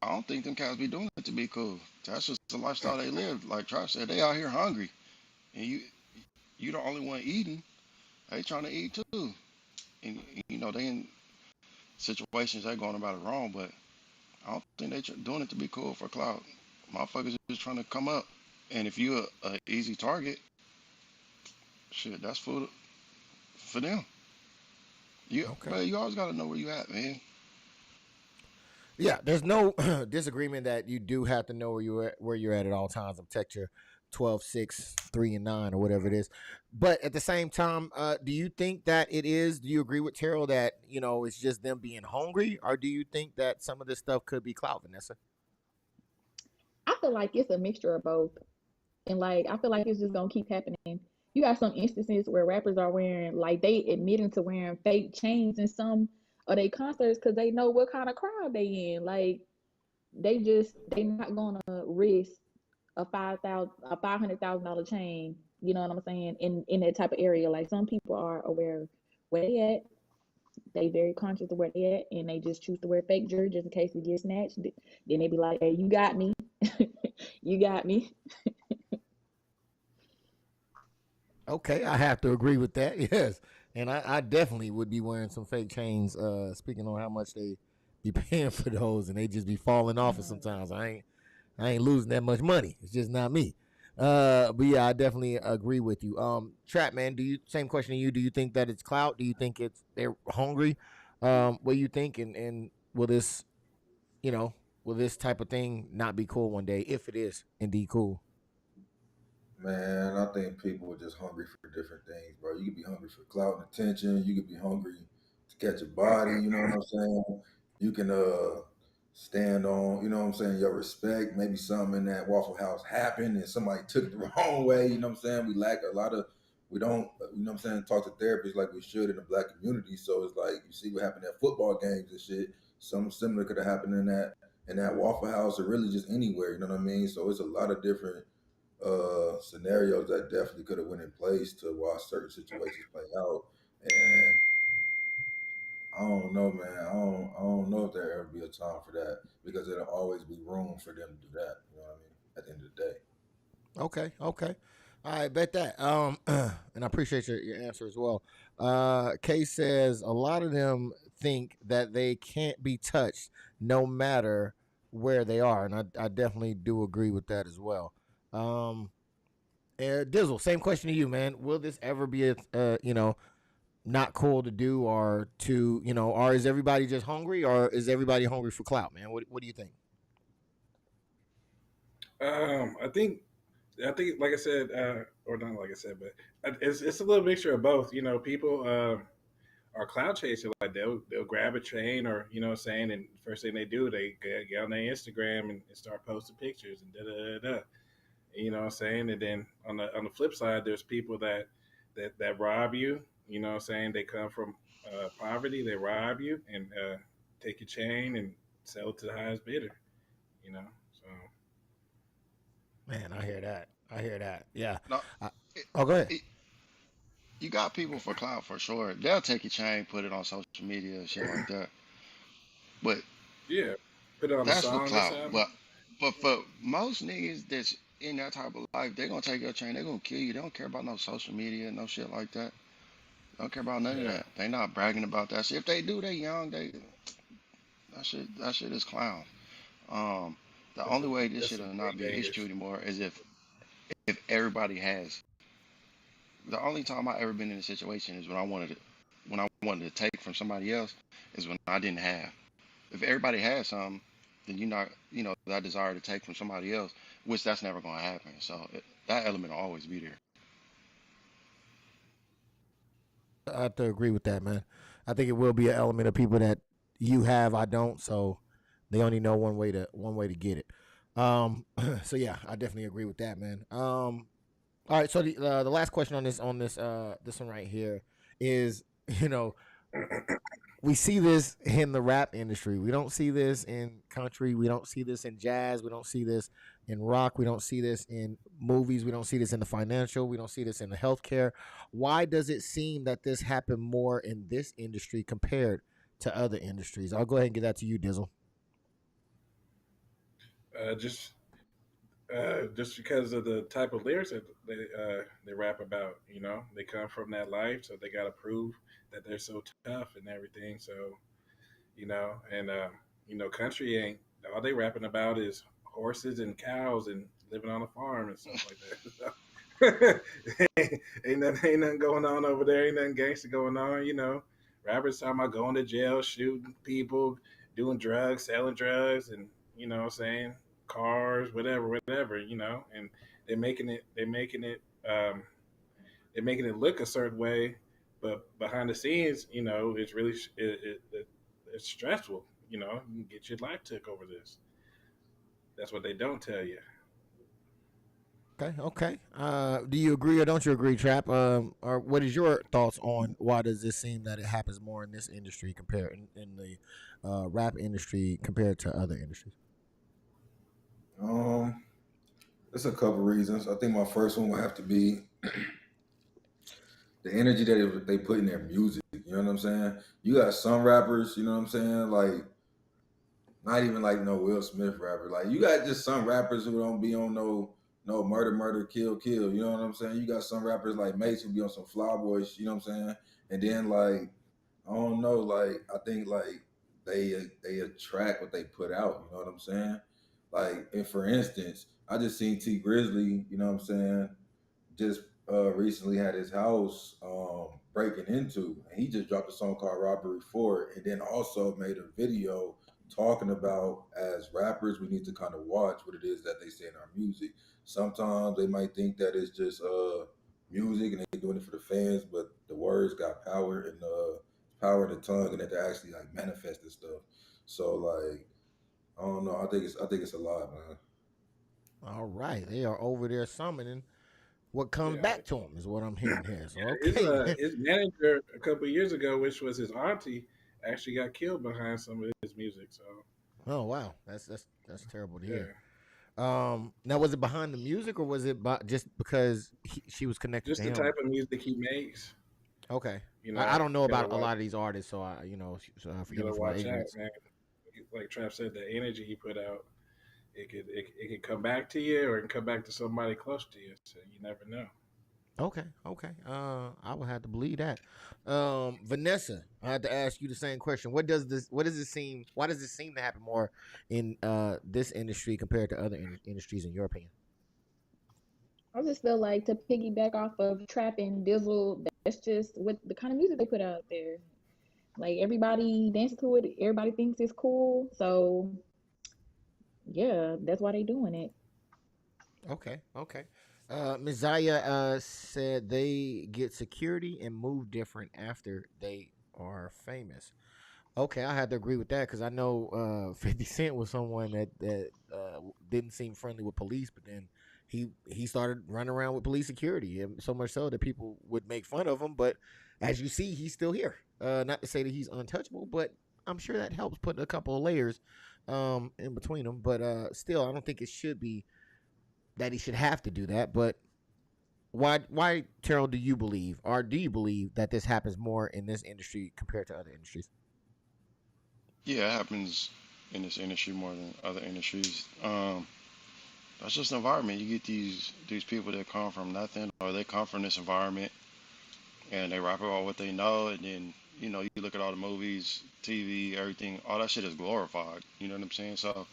I don't think them cats be doing it to be cool. That's just the lifestyle they live. Like Trav said, they out here hungry, and you the only one eating. They trying to eat too, and they in situations they going about it wrong. But I don't think they doing it to be cool for clout. Motherfuckers just trying to come up, and if you a easy target, shit, that's food for them. Okay. But you always gotta know where you at, man. Yeah, there's no disagreement that you do have to know where you're at all times and protect your 12, 6, 3, and 9 or whatever it is. But at the same time, do you think that it is? Do you agree with Terrell that it's just them being hungry, or do you think that some of this stuff could be clout, Vanessa? I feel like it's a mixture of both. And like I feel like it's just gonna keep happening. You have some instances where rappers are wearing, like, they admitting to wearing fake chains in some of their concerts because they know what kind of crowd they in. Like they not gonna risk a $500,000 chain. You know what I'm saying? In that type of area, like some people are aware where they at. They very conscious of where they at, and they just choose to wear fake jewelry just in case it gets snatched. Then they be like, "Hey, you got me, you got me." Okay, I have to agree with that. Yes, and I definitely would be wearing some fake chains. Speaking on how much they be paying for those, and they just be falling off. And sometimes I ain't losing that much money. It's just not me. But yeah, I definitely agree with you. Trap man, same question to you? Do you think that it's clout? Do you think they're hungry? What do you think? And will this, will this type of thing not be cool one day if it is indeed cool? Man, I think people are just hungry for different things, bro. You could be hungry for clout and attention. You could be hungry to catch a body. You know what I'm saying? You can stand on, you know what I'm saying, your respect. Maybe something in that Waffle House happened and somebody took it the wrong way. You know what I'm saying? We don't, you know what I'm saying, talk to therapists like we should in the black community. So it's like you see what happened at football games and shit. Something similar could have happened in that Waffle House or really just anywhere. You know what I mean? So it's a lot of different scenarios that definitely could have went in place to watch certain situations play out. And I don't know, man. I don't know if there'll ever be a time for that because there'll always be room for them to do that. You know what I mean? At the end of the day. Okay. I bet that. And I appreciate your answer as well. Kay says a lot of them think that they can't be touched no matter where they are, and I definitely do agree with that as well. Dizzle, same question to you, man. Will this ever be not cool to do, or or is everybody just hungry, or is everybody hungry for clout, man? What do you think? I think, like I said, or not like I said, but it's a little mixture of both. People are cloud chasing. Like they'll grab a chain, or what I'm saying, and first thing they do, they get on their Instagram and start posting pictures and da da da. You know what I'm saying? And then on the flip side, there's people that rob you. You know what I'm saying? They come from poverty, they rob you and take your chain and sell it to the highest bidder. So. Man, I hear that. Yeah. No, Go ahead. You got people for clout for sure. They'll take your chain, put it on social media and shit like that. But Yeah, put it on a that's for song or clout. something. But for most niggas that's in that type of life, they gonna take your chain. They gonna kill you. They don't care about no social media, no shit like that. They don't care about none of Yeah, that. They not bragging about that shit. If they do, they young. That shit is clown. Um, the that's only way this that's shit some will not great be an issue bangers. anymore is if everybody has. The only time I ever been in a situation is when I wanted to take from somebody else is when I didn't have. If everybody has something, then you're not, that desire to take from somebody else, which that's never going to happen. So that element will always be there. I have to agree with that, man. I think it will be an element of people that you have, I don't, so they only know one way to get it. So yeah, I definitely agree with that, man. All right, so the last question on this one right here is, you know, we see this in the rap industry. We don't see this in country. We don't see this in jazz. We don't see this in rock. We don't see this in movies. We don't see this in the financial. We don't see this in the healthcare. Why does it seem that this happened more in this industry compared to other industries? I'll go ahead and get that to you, Dizzle. Just because of the type of lyrics that they rap about, you know, they come from that life, so they got to prove that they're so tough and everything. So, you know, and you know, country ain't all they rapping about is horses and cows and living on a farm and stuff like that. So, ain't nothing going on over there. Ain't nothing gangster going on. You know, rappers talking about going to jail, shooting people, doing drugs, selling drugs, and you know what I'm saying, cars, whatever, you know, and they're making it look a certain way, but behind the scenes, you know, it's really it's stressful. You know, you can get your life took over this. That's what they don't tell you. Okay. Do you agree or don't you agree, Trap? Or what is your thoughts on why does this seem that it happens more in this industry compared in the rap industry compared to other industries? There's a couple reasons. I think my first one would have to be the energy that they put in their music. You know what I'm saying? You got some rappers, you know what I'm saying? Like, not even like no Will Smith rapper. Like, you got just some rappers who don't be on no murder, kill. You know what I'm saying? You got some rappers like Mace who be on some Fly Boys, you know what I'm saying? And then like, I don't know, like I think like they attract what they put out, you know what I'm saying? Like, and for instance, I just seen T Grizzly, you know what I'm saying, just recently had his house breaking into, and he just dropped a song called Robbery 4, and then also made a video talking about, as rappers, we need to kind of watch what it is that they say in our music. Sometimes they might think that it's just music and they're doing it for the fans, but the words got power, and power in the tongue, and that they're actually like manifesting stuff. So like, I don't know. I think it's a lot, man. All right, they are over there summoning what comes back to him is what I'm hearing here. So okay. His manager a couple of years ago, which was his auntie, actually got killed behind some of his music. So. Oh wow, that's terrible to hear. Now was it behind the music or was it just because she was connected? Just to the him? type of music he makes. Okay, you know, I don't know about a lot of these artists, so I forgive me for my ignorance. Out, man. Like Trap said, the energy he put out, it could come back to you, or it can come back to somebody close to you. So you never know. Okay. I would have to believe that. Vanessa, I had to ask you the same question. Why does it seem to happen more in this industry compared to other industries, in your opinion? I just feel like, to piggyback off of Trap and Dizzle, that's just what the kind of music they put out there. Like, everybody dances to it. Everybody thinks it's cool. So, yeah, that's why they doing it. Okay. Ms. Zaya said they get security and move different after they are famous. Okay, I had to agree with that because I know 50 Cent was someone that didn't seem friendly with police, but then he started running around with police security, and so much so that people would make fun of him. But as you see, he's still here. Not to say that he's untouchable, but I'm sure that helps put a couple of layers in between them. But still, I don't think it should be that he should have to do that. But why, TERYL, do you believe that this happens more in this industry compared to other industries? Yeah, it happens in this industry more than other industries. That's just the environment. You get these people that come from nothing, or they come from this environment, and they rap about what they know, and then you look at all the movies, TV, everything, all that shit is glorified. You know what I'm saying? So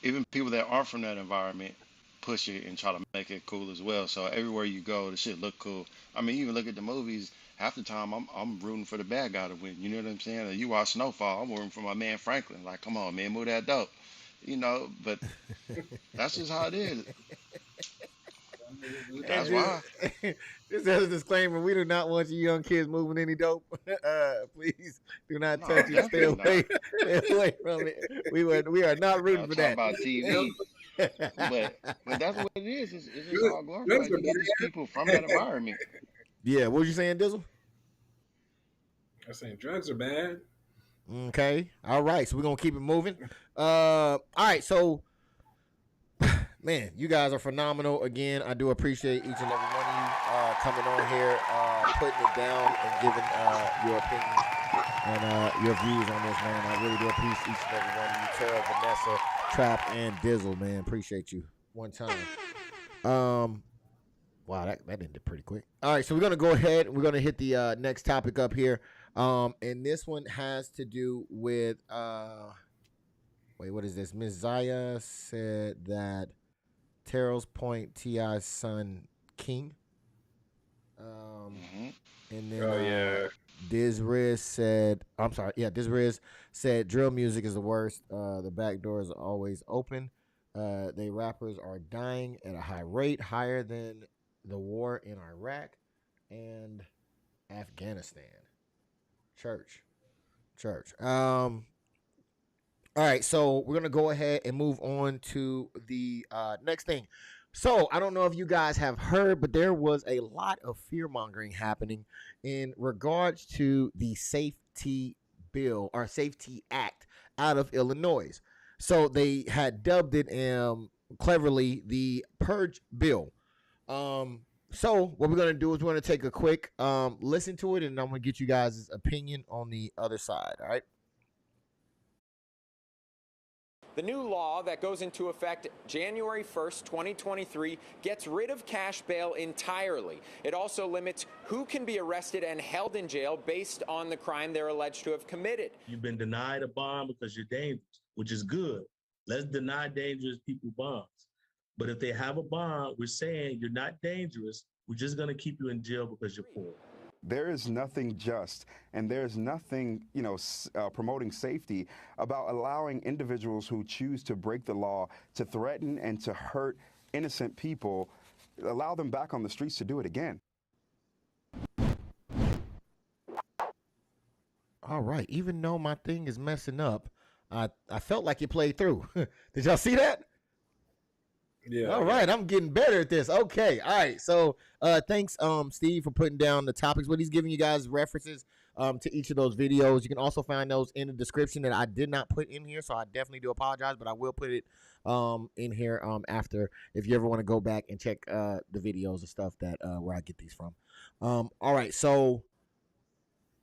even people that aren't from that environment push it and try to make it cool as well. So everywhere you go, the shit look cool. I mean, even look at the movies. Half the time, I'm rooting for the bad guy to win. You know what I'm saying? Or you watch Snowfall, I'm rooting for my man Franklin. Like, come on, man, move that dope. But that's just how it is. That's why. Just as a disclaimer, we do not want you young kids moving any dope. Please do not touch it. Stay away from it. We are not rooting for that. About TV. but that's what it is. It's just all glorified. You get these people from that environment. Yeah, what was you saying, Dizzle? I'm saying drugs are bad. Okay. All right. So we're gonna keep it moving. All right. So, man, you guys are phenomenal. Again, I do appreciate each and every one of you coming on here, putting it down, and giving your opinions and your views on this, man. I really do appreciate each and every one of you, Tara, Vanessa, Trap, and Dizzle, man. Appreciate you. One time. Wow, that ended pretty quick. All right, so we're gonna go ahead and we're gonna hit the next topic up here. And this one has to do with wait, what is this? Ms. Zaya said that TERYL's point T.I.'s son King. And then Dizriz said, I'm sorry, yeah, Dizriz said drill music is the worst. The back doors are always open. They rappers are dying at a high rate, higher than the war in Iraq and Afghanistan. Church. All right, so we're gonna go ahead and move on to the next thing. So I don't know if you guys have heard, but there was a lot of fear mongering happening in regards to the safety bill or safety act out of Illinois. So they had dubbed it cleverly the Purge Bill. So what we're gonna do is we're gonna take a quick listen to it, and I'm gonna get you guys' opinion on the other side. All right. The new law that goes into effect January 1st, 2023 gets rid of cash bail entirely. It also limits who can be arrested and held in jail based on the crime they're alleged to have committed. You've been denied a bond because you're dangerous, which is good. Let's deny dangerous people bonds. But if they have a bond, we're saying you're not dangerous. We're just going to keep you in jail because you're poor. There is nothing just, and there's nothing, promoting safety about allowing individuals who choose to break the law to threaten and to hurt innocent people, allow them back on the streets to do it again. All right. Even though my thing is messing up, I felt like it played through. Did y'all see that? Yeah. All right, I'm getting better at this. Okay. All right. So thanks, Steve, for putting down the topics. What he's giving you guys references to each of those videos. You can also find those in the description that I did not put in here. So I definitely do apologize, but I will put it in here after if you ever want to go back and check the videos and stuff that where I get these from. All right. So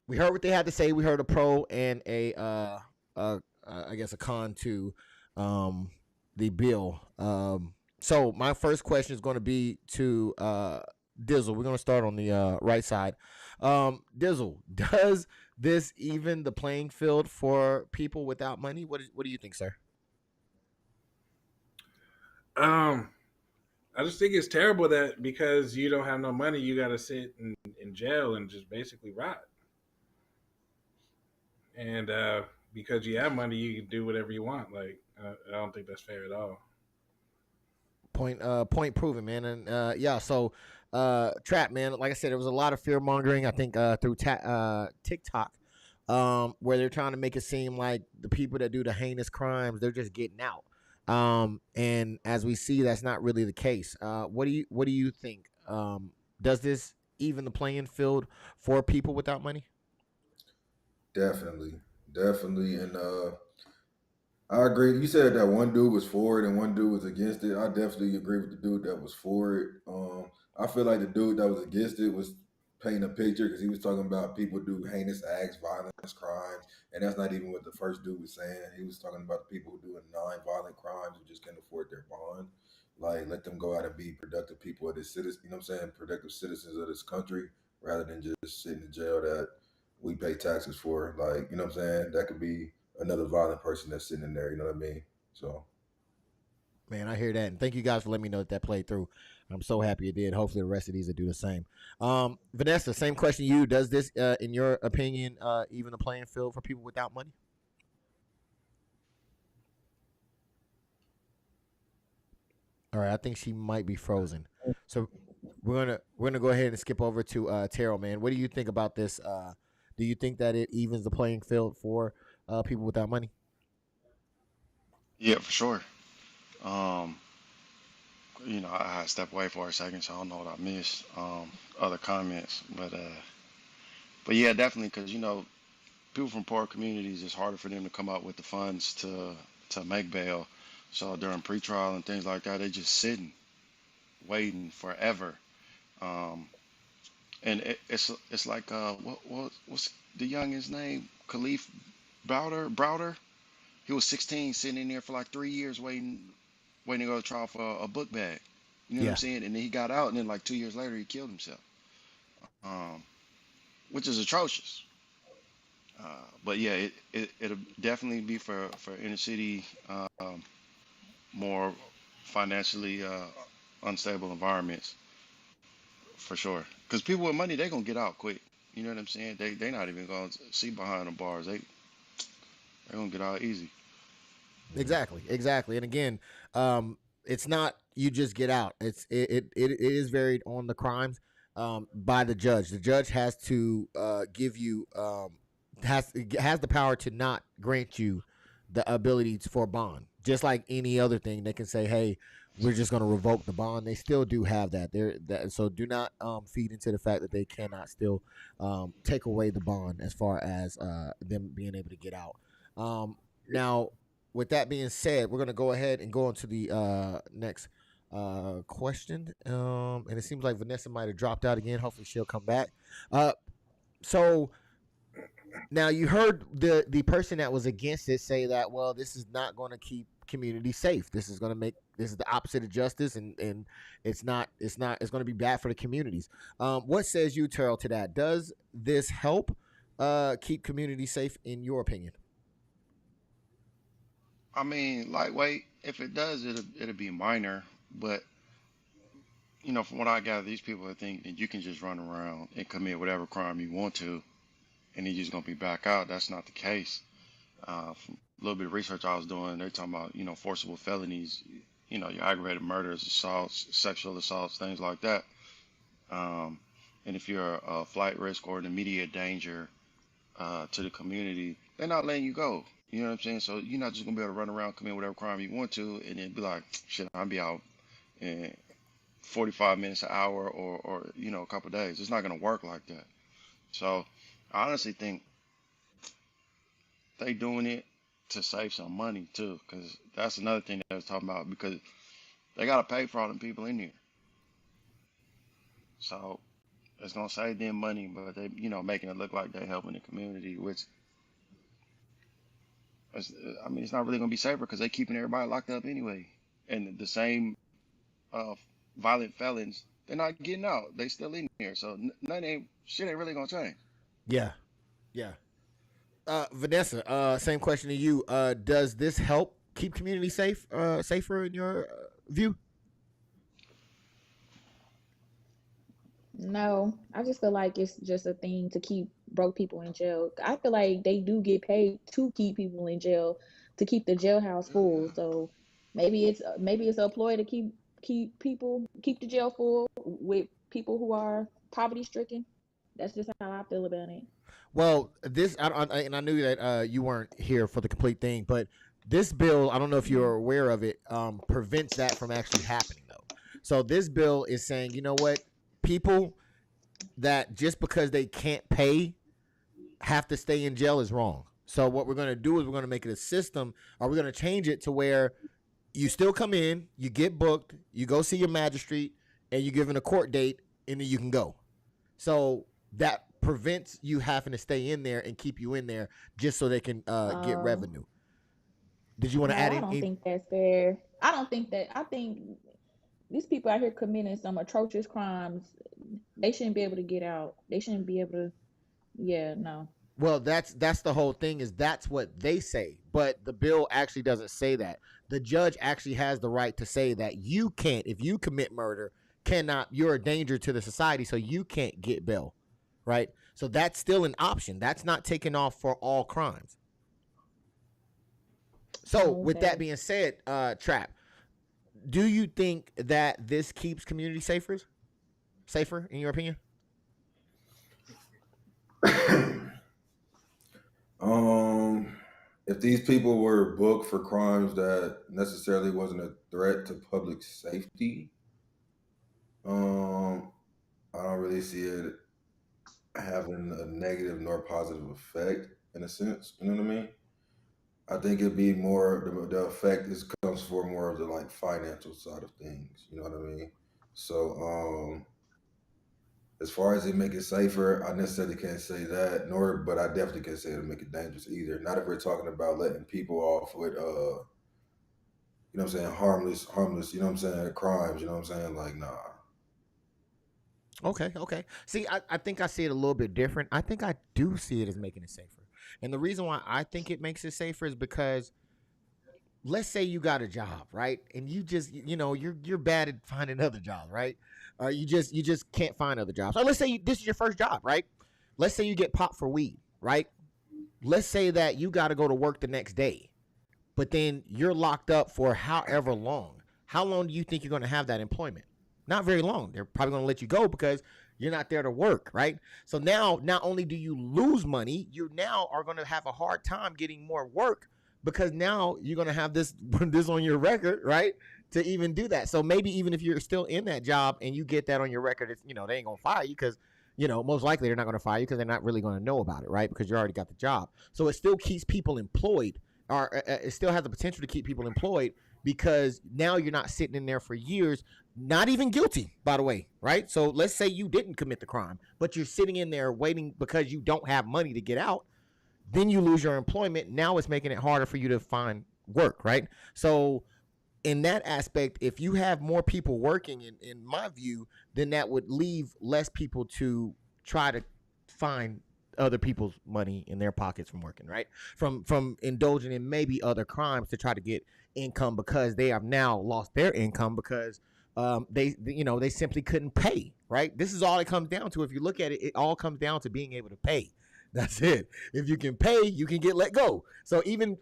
we heard what they had to say. We heard a pro and a I guess a con to the bill. So my first question is going to be to Dizzle. We're going to start on the right side. Dizzle, does this even the playing field for people without money? What do you think, sir? I just think it's terrible that because you don't have no money, you got to sit in jail and just basically rot. And because you have money, you can do whatever you want. Like, I don't think that's fair at all. Point proven, man. And yeah, so Trap, man, like I said, there was a lot of fear mongering, I think, through TikTok, where they're trying to make it seem like the people that do the heinous crimes, they're just getting out. And as we see, that's not really the case. What do you think? Does this even the playing field for people without money? Definitely. And I agree. You said that one dude was for it and one dude was against it. I definitely agree with the dude that was for it. I feel like the dude that was against it was painting a picture because he was talking about people do heinous acts, violence, crimes, and that's not even what the first dude was saying. He was talking about the people who do non-violent crimes who just can't afford their bond. Like, let them go out and be productive people of this citizen, you know what I'm saying, productive citizens of this country, rather than just sitting in jail that we pay taxes for. Like, you know what I'm saying? That could be another violent person that's sitting in there, you know what I mean? So, man, I hear that, and thank you guys for letting me know that played through. I'm so happy it did. Hopefully the rest of these will do the same. Vanessa, same question to you. Does this, in your opinion, even the playing field for people without money? All right, I think she might be frozen. So we're gonna go ahead and skip over to TERYL, man. What do you think about this? Do you think that it evens the playing field for people without money? Yeah, for sure. I had to step away for a second, so I don't know what I missed. Other comments, but yeah, definitely, because people from poor communities, it's harder for them to come up with the funds to make bail. So during pretrial and things like that, they just sitting, waiting forever. Um, and it's like what's the youngest name? Khalif Browder. He was 16, sitting in there for like 3 years waiting to go to trial for a book bag. You know what I'm Yeah, saying? And then he got out, and then like 2 years later, he killed himself, um, which is atrocious. But yeah, it'll definitely be for inner city, more financially unstable environments for sure. Because people with money, they gonna get out quick. You know what I'm saying? They not even gonna see behind the bars. They gonna get out easy. exactly. And again, it's not you just get out. It is varied on the crimes by the judge. The judge has to give you has the power to not grant you the ability for bond. Just like any other thing, they can say, "Hey, we're just going to revoke the bond." They still do have that. So do not feed into the fact that they cannot still take away the bond as far as them being able to get out. Now, with that being said, we're going to go ahead and go on to the next question. And it seems like Vanessa might have dropped out again. Hopefully, she'll come back. So now you heard the person that was against it say that, well, this is not going to keep community safe. This is going to make this is the opposite of justice, and it's going to be bad for the communities. What says you, TERYL, to that? Does this help keep community safe in your opinion? I mean, lightweight. If it does, it'll be minor. But from what I gather, these people are thinking that you can just run around and commit whatever crime you want to, and you're just gonna be back out. That's not the case. From a little bit of research I was doing, they're talking about forcible felonies, your aggravated murders, assaults, sexual assaults, things like that. Um, and if you're a flight risk or an immediate danger to the community, they're not letting you go. You know what I'm saying? So you're not just gonna be able to run around, commit whatever crime you want to, and then be like, shit, I'll be out in 45 minutes, an hour, or a couple of days. It's not gonna work like that. So I honestly think they doing it to save some money too, because that's another thing that I was talking about. Because they gotta pay for all them people in here, so it's gonna save them money, but they, making it look like they're helping the community, which is, I mean, it's not really gonna be safer because they keeping everybody locked up anyway, and the same uh, violent felons, they're not getting out. They still in here, so shit ain't really gonna change. Yeah, yeah. Vanessa, same question to you. Does this help keep community safer in your view? No, I just feel like it's just a thing to keep broke people in jail. I feel like they do get paid to keep people in jail, to keep the jailhouse full. So maybe it's a ploy to keep the jail full with people who are poverty stricken. That's just how I feel about it. Well, and I knew that you weren't here for the complete thing, but this bill, I don't know if you're aware of it, prevents that from actually happening, though. So this bill is saying, you know what, people that just because they can't pay have to stay in jail is wrong. So what we're going to do is we're going to make it a system, or we're going to change it to where you still come in, you get booked, you go see your magistrate, and you're given a court date, and then you can go. So that prevents you having to stay in there and keep you in there just so they can get revenue. Did you want to No, add I don't in? think that's fair. I don't think that. I think these people out here committing some atrocious crimes. They shouldn't be able to get out. They shouldn't be able to. Yeah, no. Well, that's the whole thing, is that's what they say, but the bill actually doesn't say that. The judge actually has the right to say that you can't, if you commit murder, you're a danger to the society, so you can't get bail, right? So that's still an option. That's not taken off for all crimes. So with that being said, Trap, do you think that this keeps community safer in your opinion? If these people were booked for crimes that necessarily wasn't a threat to public safety, I don't really see it having a negative nor positive effect. in a sense. You know what I mean? I think it'd be more the effect comes for more of the like financial side of things. You know what I mean? So as far as it make it safer, I necessarily can't say that, but I definitely can't say it'll make it dangerous either. Not if we're talking about letting people off with you know what I'm saying, harmless, you know what I'm saying, crimes, you know what I'm saying? Like, nah. Okay. See, I think I see it a little bit different. I think I do see it as making it safer. And the reason why I think it makes it safer is because let's say you got a job, right? And you just, you're bad at finding other jobs, right? You just can't find other jobs. Or let's say this is your first job, right? Let's say you get popped for weed, right? Let's say that you got to go to work the next day, but then you're locked up for however long. How long do you think you're going to have that employment? Not very long. They're probably going to let you go because you're not there to work, right? So now, not only do you lose money, you now are going to have a hard time getting more work because now you're going to have this on your record, right? To even do that. So maybe even if you're still in that job and you get that on your record, it's, they ain't going to fire you because, most likely they're not going to fire you because they're not really going to know about it, right? Because you already got the job. So it still keeps people employed, or it still has the potential to keep people employed because now you're not sitting in there for years, not even guilty, by the way, right? So let's say you didn't commit the crime, but you're sitting in there waiting because you don't have money to get out. Then you lose your employment. Now it's making it harder for you to find work, right? So in that aspect, if you have more people working, in my view, then that would leave less people to try to find other people's money in their pockets from working, right? From indulging in maybe other crimes to try to get income because they have now lost their income because they simply couldn't pay, right? This is all it comes down to. If you look at it, it all comes down to being able to pay. That's it. If you can pay, you can get let go. So even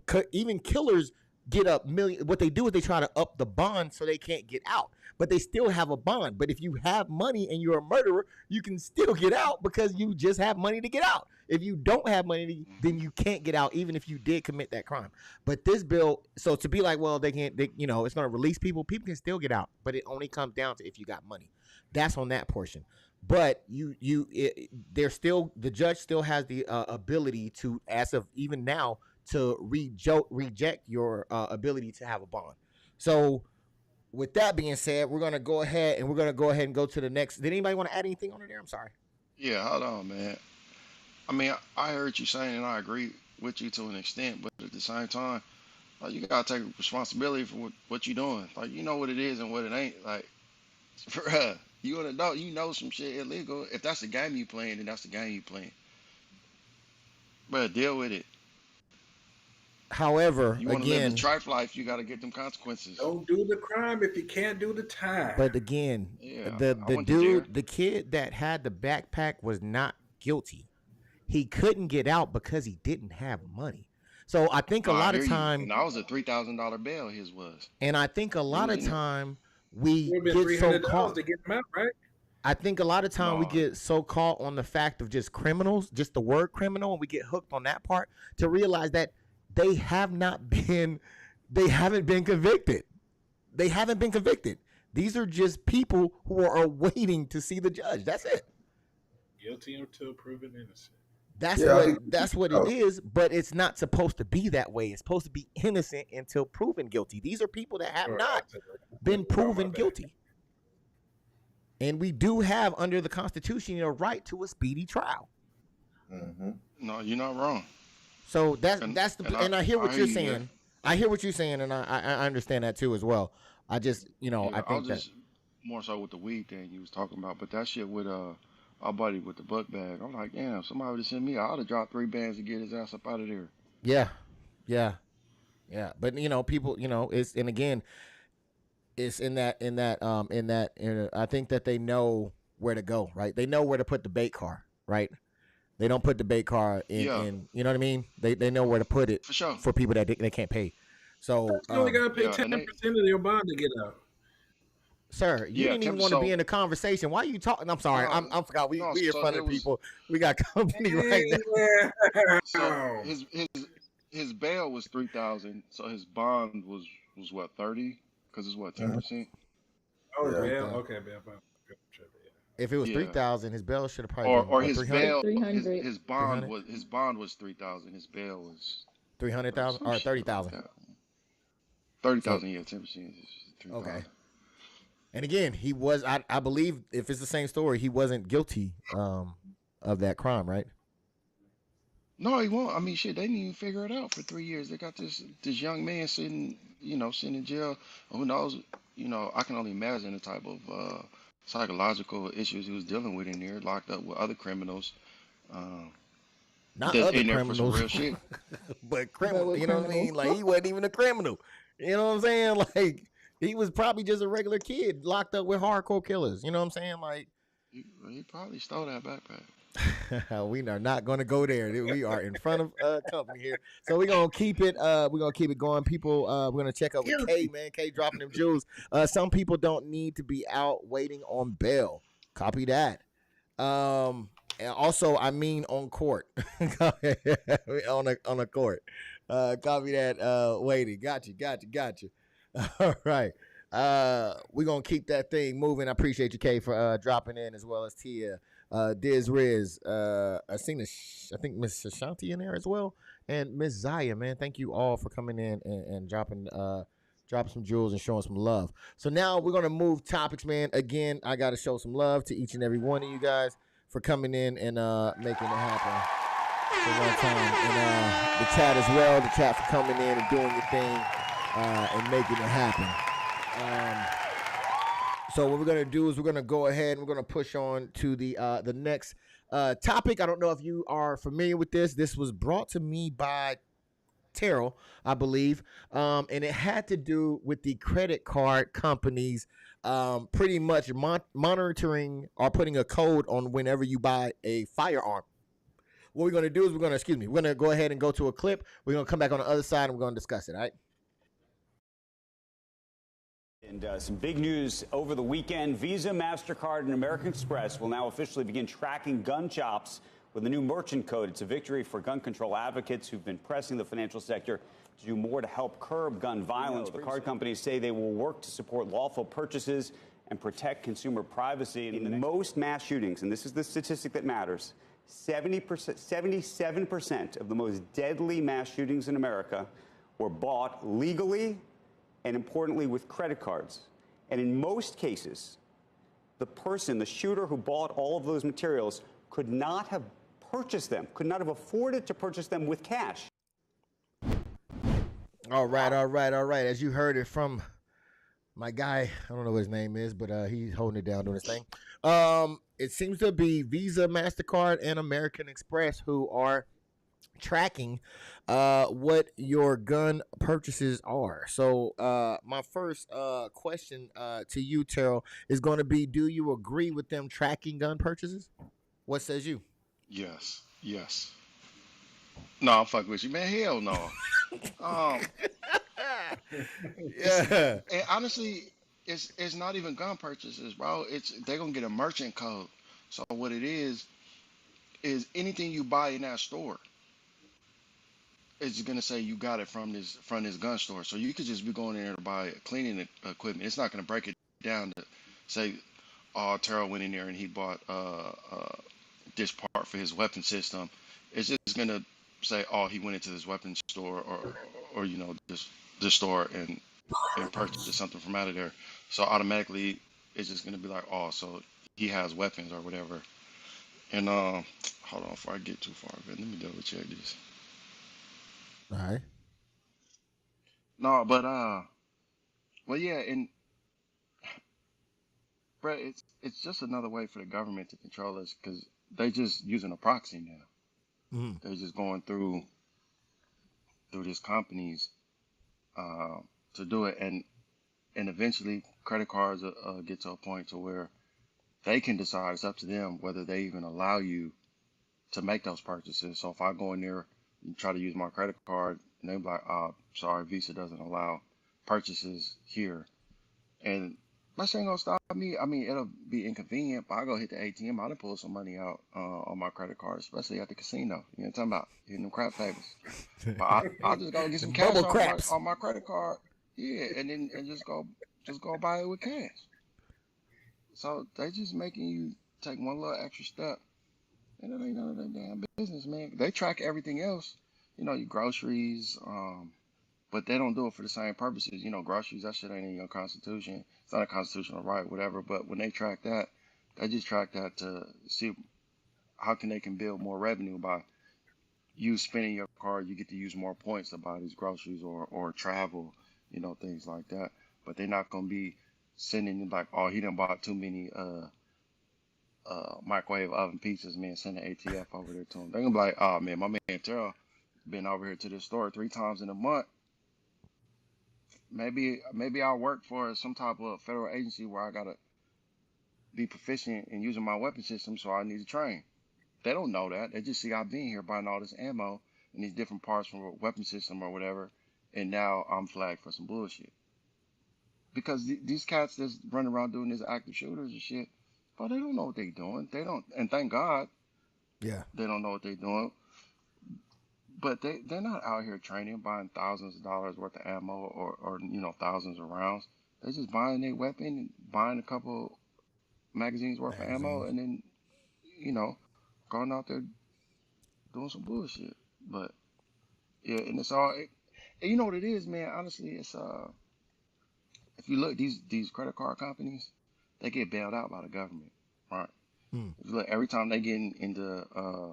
killers get up million. What they do is they try to up the bond so they can't get out, but they still have a bond. But if you have money and you're a murderer, you can still get out because you just have money to get out. If you don't have money, then you can't get out, even if you did commit that crime. But this bill, so to be like, well, it's going to release people. People can still get out, but it only comes down to if you got money. That's on that portion. But the judge still has the ability to, as of even now, to reject your ability to have a bond. So with that being said, we're going to go ahead and go to the next. Did anybody want to add anything on it there? I'm sorry. Yeah, hold on, man. I mean, I heard you saying, and I agree with you to an extent, but at the same time, like, you gotta take responsibility for what you're doing. Like, you know what it is and what it ain't. Like, bruh, you an adult, you know some shit illegal. If that's the game you playing, then that's the game you playing. Bruh, deal with it. However, You want to live the trife life, you got to get them consequences. Don't do the crime if you can't do the time. But again, the kid that had the backpack was not guilty. He couldn't get out because he didn't have money. So I think a lot of time, and that was a $3,000 bail. His was, and I think a lot of time we get so caught. To get him out, right? I think a lot of time we get so caught on the fact of just criminals, just the word criminal, and we get hooked on that part to realize that they haven't been convicted. They haven't been convicted. These are just people who are waiting to see the judge. That's it. Guilty until proven innocent. That's what it is, but it's not supposed to be that way. It's supposed to be innocent until proven guilty. These are people that have not been proven guilty. And we do have, under the Constitution, a right to a speedy trial. Mm-hmm. No, you're not wrong. So I hear what you're saying. I hear what you're saying, and I understand that too as well. I just, I think that more so with the weed thing you was talking about, but that shit with our buddy with the book bag. I'm like, damn, somebody would have sent me. I'd have dropped 3 bands to get his ass up out of there. Yeah. But people, it's, and again, it's in that. I think that they know where to go, right? They know where to put the bait car, right? They don't put the bait car in, you know what I mean? They know where to put it for sure for people that they can't pay. So you only gotta pay 10% of your bond to get out. Sir, you didn't even want to be in the conversation. Why are you talking? I'm sorry. I forgot. We in front of people. We got company right now. So his bail was $3,000. So his bond was what, 30? Because it's what, 10%. Oh, bail. Okay, bail. If it was Yeah. 3,000, his bail should have probably Or been or what, his 300? bail, 300. his bond was 3,000. His bail was 300,000 some or shit like 30,000. that. So 30,000, yeah, 10% is 3,000. okay. And again, he was. I believe if it's the same story, he wasn't guilty of that crime, right? No, he won't. I mean, shit, they didn't even figure it out for 3 years. They got this young man sitting in jail. Who knows? I can only imagine the type of psychological issues he was dealing with in there, locked up with other criminals. Um, Not that's other in there for some criminals, real shit. but criminal. with You know what I mean? criminals. Like he wasn't even a criminal. You know what I'm saying? Like he was probably just a regular kid locked up with hardcore killers. You know what I'm saying? Like He probably stole that backpack. we are not going to go there. We are in front of company here, so we're gonna keep it. We're gonna keep it going. People, we're gonna check out with K, man. K dropping them jewels. Some people don't need to be out waiting on bail. Copy that. And also, I mean on court, on a court. Copy that. Waiting. Got you. All right. We're gonna keep that thing moving. I appreciate you, K, for dropping in, as well as Tia. Diz Riz, I think Miss Ashanti in there as well, and Miss Zaya, man. Thank you all for coming in and dropping some jewels and showing some love. So now we're gonna move topics, man. Again, I gotta show some love to each and every one of you guys for coming in and making it happen for one time, and the chat as well. The chat for coming in and doing your thing and making it happen. So what we're going to do is we're going to go ahead and we're going to push on to the next topic. I don't know if you are familiar with this. This was brought to me by TERYL, I believe, and it had to do with the credit card companies pretty much monitoring or putting a code on whenever you buy a firearm. What we're going to do is we're going to go ahead and go to a clip. We're going to come back on the other side and we're going to discuss it, all right? And some big news over the weekend. Visa, MasterCard, and American Express will now officially begin tracking gun shops with a new merchant code. It's a victory for gun control advocates who've been pressing the financial sector to do more to help curb gun violence. The card companies say they will work to support lawful purchases and protect consumer privacy. In most mass shootings, and this is the statistic that matters, 77% of the most deadly mass shootings in America were bought legally and importantly with credit cards. And in most cases, the shooter who bought all of those materials could not have purchased them, could not have afforded to purchase them with cash. All right. As you heard it from my guy, I don't know what his name is, but he's holding it down doing his thing. It seems to be Visa, MasterCard, and American Express who are tracking what your gun purchases are. So my first question to you, TERYL, is going to be, do you agree with them tracking gun purchases? What says you? Yes. No, I'm fucking with you, man. Hell no. Yeah. And honestly, it's not even gun purchases, bro. They're gonna get a merchant code. So what it is anything you buy in that store, it's gonna say you got it from this gun store. So you could just be going in there to buy cleaning equipment. It's not gonna break it down to say, oh, TERYL went in there and he bought this part for his weapon system. It's just gonna say, oh, he went into this weapon store or this store and purchased something from out of there. So automatically it's just gonna be like, oh, so he has weapons or whatever. And hold on before I get too far, man. Let me double check this. All right. No, but well, yeah, and bro, it's just another way for the government to control us because they just using a proxy now. Mm-hmm. They're just going through these companies to do it, and eventually credit cards get to a point to where they can decide. It's up to them whether they even allow you to make those purchases. So if I go in there and try to use my credit card, and they're like, sorry, Visa doesn't allow purchases here. And that ain't gonna stop me. I mean, it'll be inconvenient, but I go hit the ATM, I done pull some money out on my credit card, especially at the casino. You know what I'm talking about? Hitting them crap tables. But I just go get some cash on my credit card. Yeah, and just go buy it with cash. So they just making you take one little extra step, and it ain't none of their damn business, man. They track everything else, your groceries, but they don't do it for the same purposes. Groceries, that shit ain't in your constitution. It's not a constitutional right, whatever. But when they track that, they just track that to see how they can build more revenue by you spending your card. You get to use more points to buy these groceries or travel, things like that. But they're not gonna be sending like, oh, he done bought too many microwave oven pizzas, man. Send an ATF over there to him. They're gonna be like, oh man, my man TERYL been over here to this store 3 times in a month. Maybe I'll work for some type of federal agency where I gotta be proficient in using my weapon system, so I need to train. They don't know that. They just see I've been here buying all this ammo and these different parts from a weapon system or whatever, and now I'm flagged for some bullshit. Because these cats that's running around doing this active shooters and shit, bro, they don't know what they doing. They don't, and thank God, Yeah. they don't know what they doing. But they're not out here training, buying thousands of dollars worth of ammo or thousands of rounds. They're just buying their weapon and buying a couple magazines worth of ammo, and then going out there doing some bullshit. But yeah, and it's all. And you know what it is, man. Honestly, it's if you look these credit card companies, they get bailed out by the government, right? If you look, every time they get into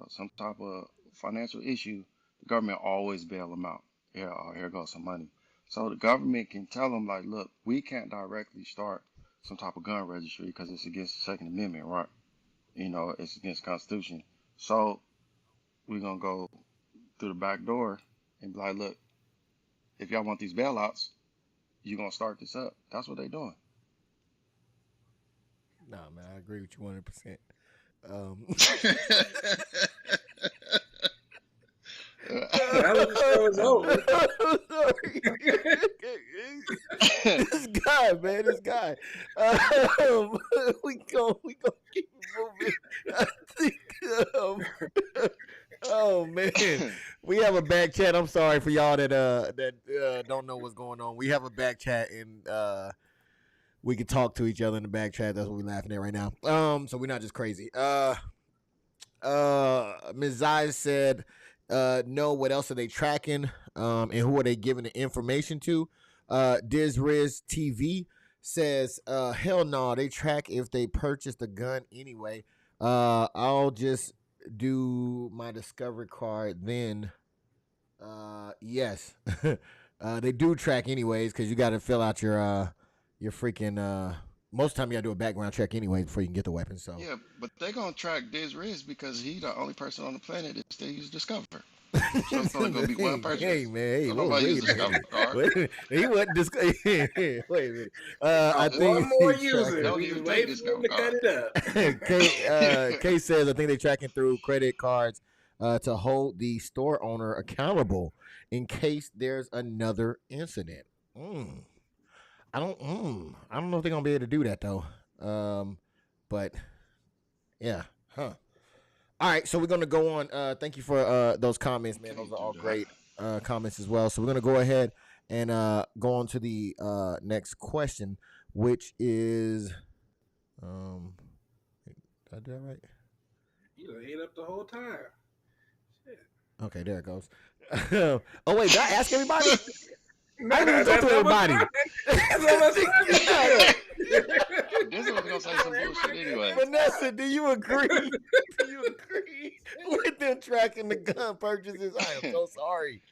some type of financial issue, the government always bail them out. Yeah, here goes some money. So the government can tell them like, look, we can't directly start some type of gun registry because it's against the Second Amendment, right? It's against the Constitution. So we're gonna go through the back door and be like, look, if y'all want these bailouts, you're gonna start this up. That's what they're doing. Nah, man, I agree with you 100%. The show is over. This guy. We gonna keep moving. I think, oh man, we have a back chat. I'm sorry for y'all that don't know what's going on. We have a back chat and we can talk to each other in the back chat. That's what we're laughing at right now. So we're not just crazy. Ms. Zai said, no, what else are they tracking? And who are they giving the information to? DizRiz TV says, hell no, they track if they purchase the gun anyway. I'll just do my Discovery card then. Yes. They do track anyways, because you got to fill out your freaking, most of the time you got to do a background check anyway before you can get the weapon. So yeah, but they're going to track DizRiz because he's the only person on the planet that still uses Discover. So it's only going to be one person. Hey, man. Hey, so nobody uses Discover card. He wasn't Discover. Wait a minute. I think one more user. Don't even take Discover card. Kay says, I think they're tracking through credit cards to hold the store owner accountable in case there's another incident. I don't know if they're gonna be able to do that though. But yeah, All right, so we're gonna go on. Thank you for those comments, man. Those are all great comments as well. So we're gonna go ahead and go on to the next question, which is, did I do that right? You ate up the whole time. Shit. Okay, there it goes. Oh wait, did I ask everybody? I didn't go to everybody. This was gonna say some bullshit anyway. Vanessa, do you agree? Do you agree with them tracking the gun purchases? I am so sorry.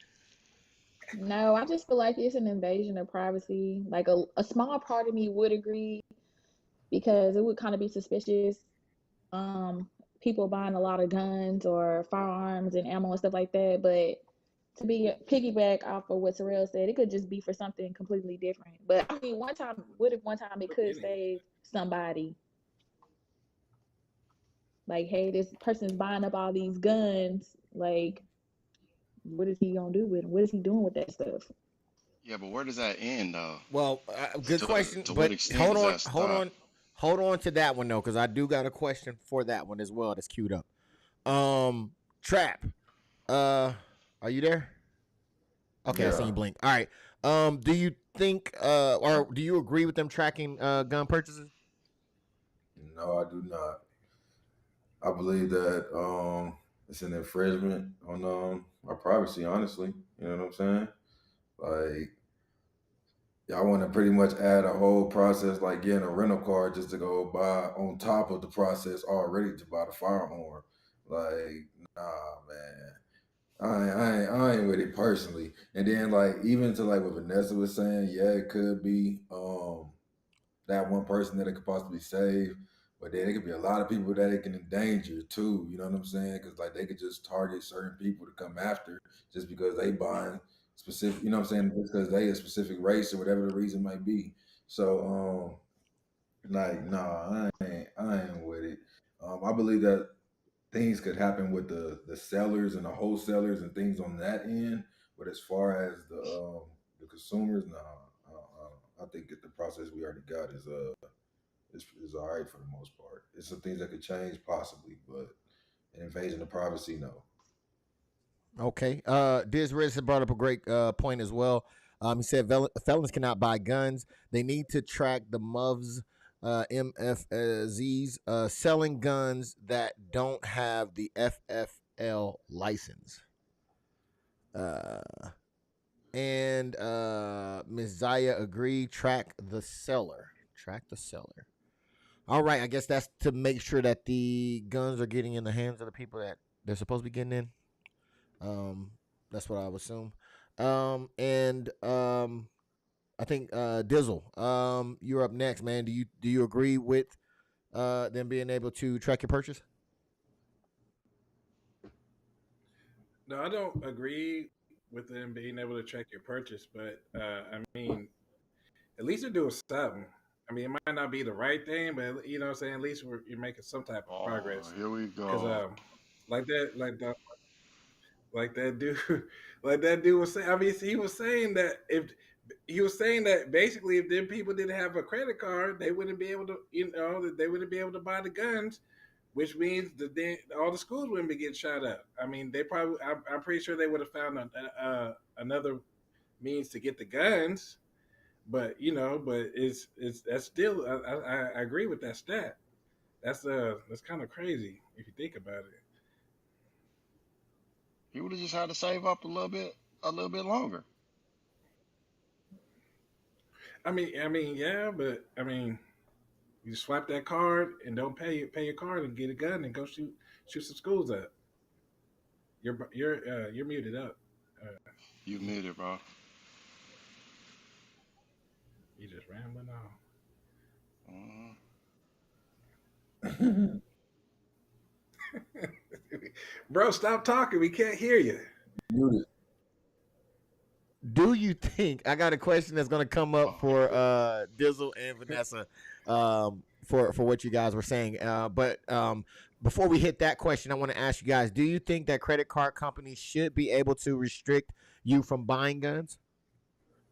No, I just feel like it's an invasion of privacy. Like a small part of me would agree because it would kind of be suspicious. People buying a lot of guns or firearms and ammo and stuff like that, but to be piggyback off of what TERYL said, it could just be for something completely different. But I mean, what if one time it could save somebody? Like, hey, this person's buying up all these guns. Like, what is he gonna do with them? What is he doing with that stuff? Yeah, but where does that end, though? Well, good question. To but what extent hold on to that one though, because I do got a question for that one as well. That's queued up. Trap. Are you there? Okay, yeah. I seen you blink. All right. Do you think or do you agree with them tracking gun purchases? No, I do not. I believe that it's an infringement on our privacy. Honestly, you know what I'm saying? Like, y'all want to pretty much add a whole process like getting a rental car just to go buy on top of the process already to buy the firearm. Like, nah, man. I ain't with it personally. And then like even to like what Vanessa was saying, yeah, it could be that one person that it could possibly save, but then it could be a lot of people that it can endanger too. You know what I'm saying? Because like they could just target certain people to come after just because they buying specific. You know what I'm saying? Just because they a specific race or whatever the reason might be. So like nah, I ain't with it. I believe that things could happen with the sellers and the wholesalers and things on that end. But as far as the consumers, I think that the process we already got is all right for the most part. It's some things that could change possibly, but an invasion of privacy, no. Okay. Diz Riz had brought up a great point as well. He said felons cannot buy guns. They need to track the MUVs, MFZs, selling guns that don't have the FFL license. And Ms. Zaya agreed. Track the seller. Track the seller. All right. I guess that's to make sure that the guns are getting in the hands of the people that they're supposed to be getting in. That's what I would assume. I think Dizzle, you're up next, man. Do you agree with them being able to track your purchase? No, I don't agree with them being able to track your purchase, but I mean, at least they're doing something. I mean, it might not be the right thing, but you know what I'm saying? At least you're making some type of Oh, progress. here we Because go. like that, like that dude, like that dude was saying. I mean, he was saying that if he was saying that basically if them people didn't have a credit card, they wouldn't be able to, you know, that they wouldn't be able to buy the guns, which means that then all the schools wouldn't be getting shot up. I mean, they probably, I'm pretty sure they would have found another means to get the guns, but you know, but it's that's still, I agree with that stat. That's kind of crazy if you think about it. He would have just had to save up a little bit longer. Yeah, but I mean, you swipe that card and don't pay your card and get a gun and go shoot some schools up. You're muted up. Uh, You muted, bro. you just rambling on. Mhm. Bro, stop talking. We can't hear you. Muted. Do you think I got a question that's going to come up for Dizzle and Vanessa for what you guys were saying? But before we hit that question, I want to ask you guys: do you think that credit card companies should be able to restrict you from buying guns?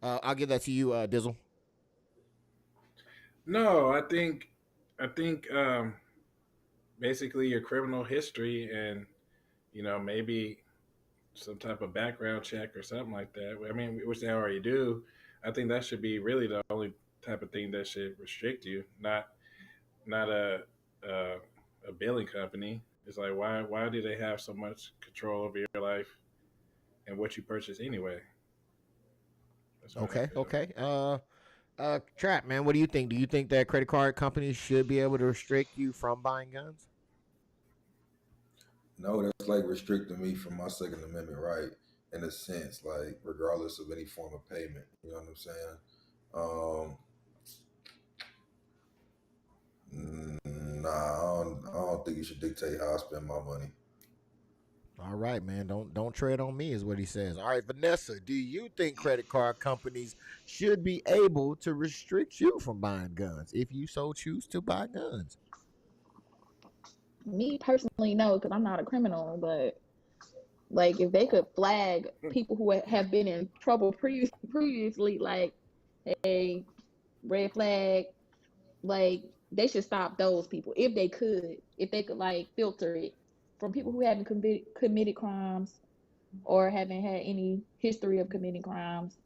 I'll give that to you, Dizzle. No, I think basically your criminal history and you know maybe some type of background check or something like that. I mean, which they already do. I think that should be really the only type of thing that should restrict you, not a, a billing company. It's like why do they have so much control over your life and what you purchase anyway? That's what I Okay, feel. okay. Trap man, what do you think? Do you think that credit card companies should be able to restrict you from buying guns? No, that's like restricting me from my Second Amendment right in a sense, like regardless of any form of payment. You know what I'm saying? Nah, I don't think you should dictate how I spend my money. All right, man. Don't tread on me, is what he says. All right, Vanessa, do you think credit card companies should be able to restrict you from buying guns if you so choose to buy guns? Me personally, no, because I'm not a criminal. But like, if they could flag people who have been in trouble previously, like, hey, red flag, like they should stop those people if they could like filter it from people who haven't committed crimes or haven't had any history of committing crimes.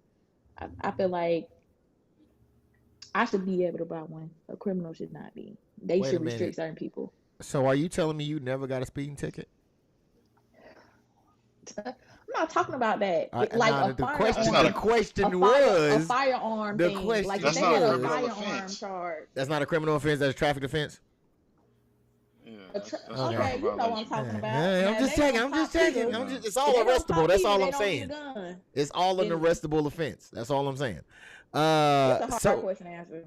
I feel like I should be able to buy one. A criminal should not be. They Wait a should restrict minute. certain people. So are you telling me you never got a speeding ticket? I'm not talking about that. Like Nah, a the firearm, question, the not a question a was, firearm the thing. Like if question that's they not had a a was, criminal firearm offense. charge. that's not a criminal offense. That's a traffic offense. Yeah, that's a Okay. Okay, traffic you know what I'm violation. talking about. I'm Now if just they checking. don't I'm just pop checking. people, No. It's if all they don't arrestable. pop That's people, all they I'm don't need a saying. gun. It's all an Then arrestable offense. That's all I'm saying. it's a hard So question to answer.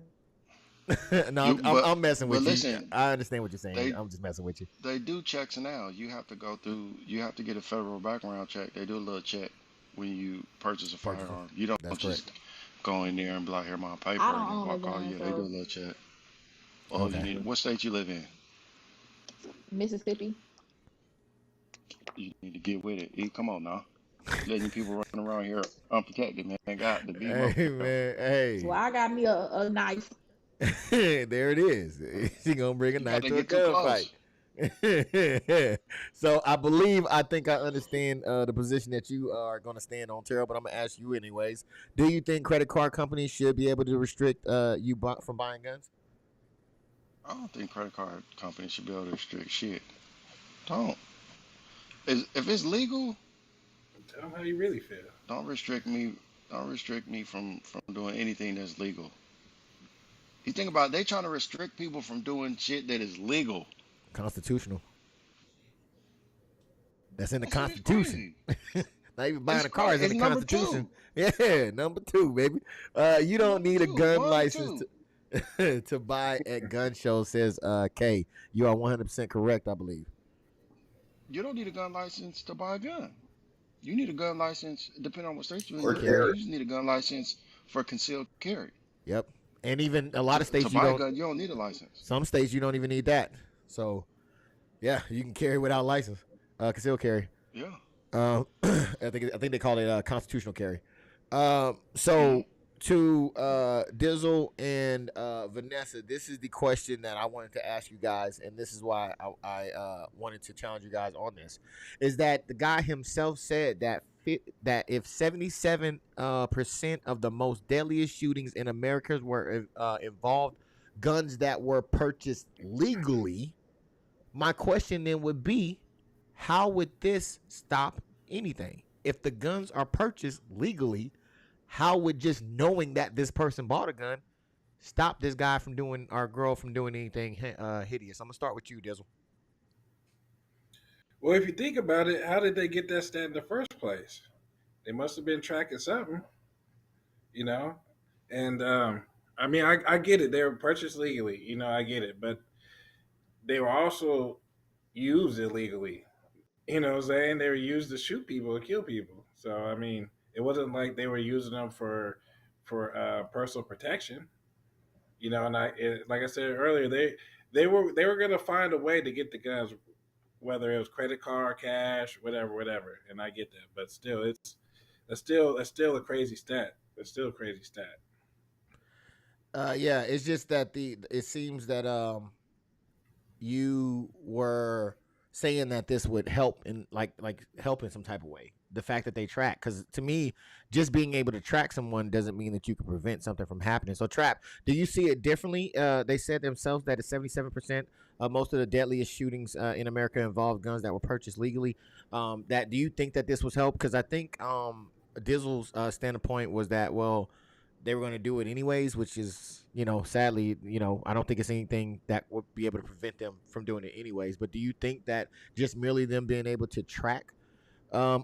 no, You I'm messing but with you. listen, I understand what you're saying. they I'm just messing with you. they do checks now. You have to go through. You have to get a federal background check. They do a little check when you purchase a Purchaser. firearm. You don't That's correct. just go in there and be like, "Here, my paper," I and don't then own a walk out. gun, Yeah, they do a so little check. Oh, you Okay. need. What state you live in? Mississippi. You need to get with it. Come on now. Letting people run around here unprotected, man. Got to be more Hey careful. man, So hey. I got me a knife. There it is. She gonna bring a You got knife to to a get too gunfight. close. So I think I understand the position that you are going to stand on, Terrell. But I'm gonna ask you anyways. Do you think credit card companies should be able to restrict you from buying guns? I don't think credit card companies should be able to restrict shit. Don't. If it's legal, Tell them how you really feel. don't restrict me. Don't restrict me from doing anything that's legal. You think about it, they trying to restrict people from doing shit that is legal. Constitutional. That's in the That shit is Constitution. crazy. Not even buying It's a car is crazy. in It's the number Constitution. two. Yeah, number 2, baby. You don't Number need a two. gun One or license two. to buy at gun shows. Says K. You are 100% correct, I believe. You don't need a gun license to buy a gun. You need a gun license, depending on what state you're in. Or Carry. You just need a gun license for concealed carry. Yep. And even a lot of To states you buy a don't. gun, you don't need a license. Some states you don't even need that. So yeah, you can carry without license. Concealed carry. Yeah. I think they call it constitutional carry. Mm. So to Dizzle and Vanessa, this is the question that I wanted to ask you guys, and this is why I wanted to challenge you guys on this. Is that the guy himself said that that if 77% of the most deadliest shootings in America were involved guns that were purchased legally, my question then would be, how would this stop anything? If the guns are purchased legally, how would just knowing that this person bought a gun stop this guy from doing, our girl from doing anything hideous? I'm gonna start with you, Dizzle. Well, if you think about it, how did they get that stat in the first place? They must have been tracking something, you know? And I mean, I get it. They were purchased legally, I get it. But they were also used illegally. You know what I'm saying? They were used to shoot people and kill people. So, I mean, it wasn't like they were using them for personal protection. And like I said earlier, they were going to find a way to get the guns, whether it was credit card, cash, whatever. And I get that, but still, that's still a crazy stat. It's still a crazy stat. Yeah, it's just that it seems that you were saying that this would help in like help in some type of way. The fact that they track, because to me, just being able to track someone doesn't mean that you can prevent something from happening. So, Trap, do you see it differently? They said themselves that it's 77% of most of the deadliest shootings in America involved guns that were purchased legally. That do you think that this was help? Because I think Dizzle's standpoint was that, well, they were going to do it anyways, which is, sadly, I don't think it's anything that would be able to prevent them from doing it anyways. But do you think that just merely them being able to track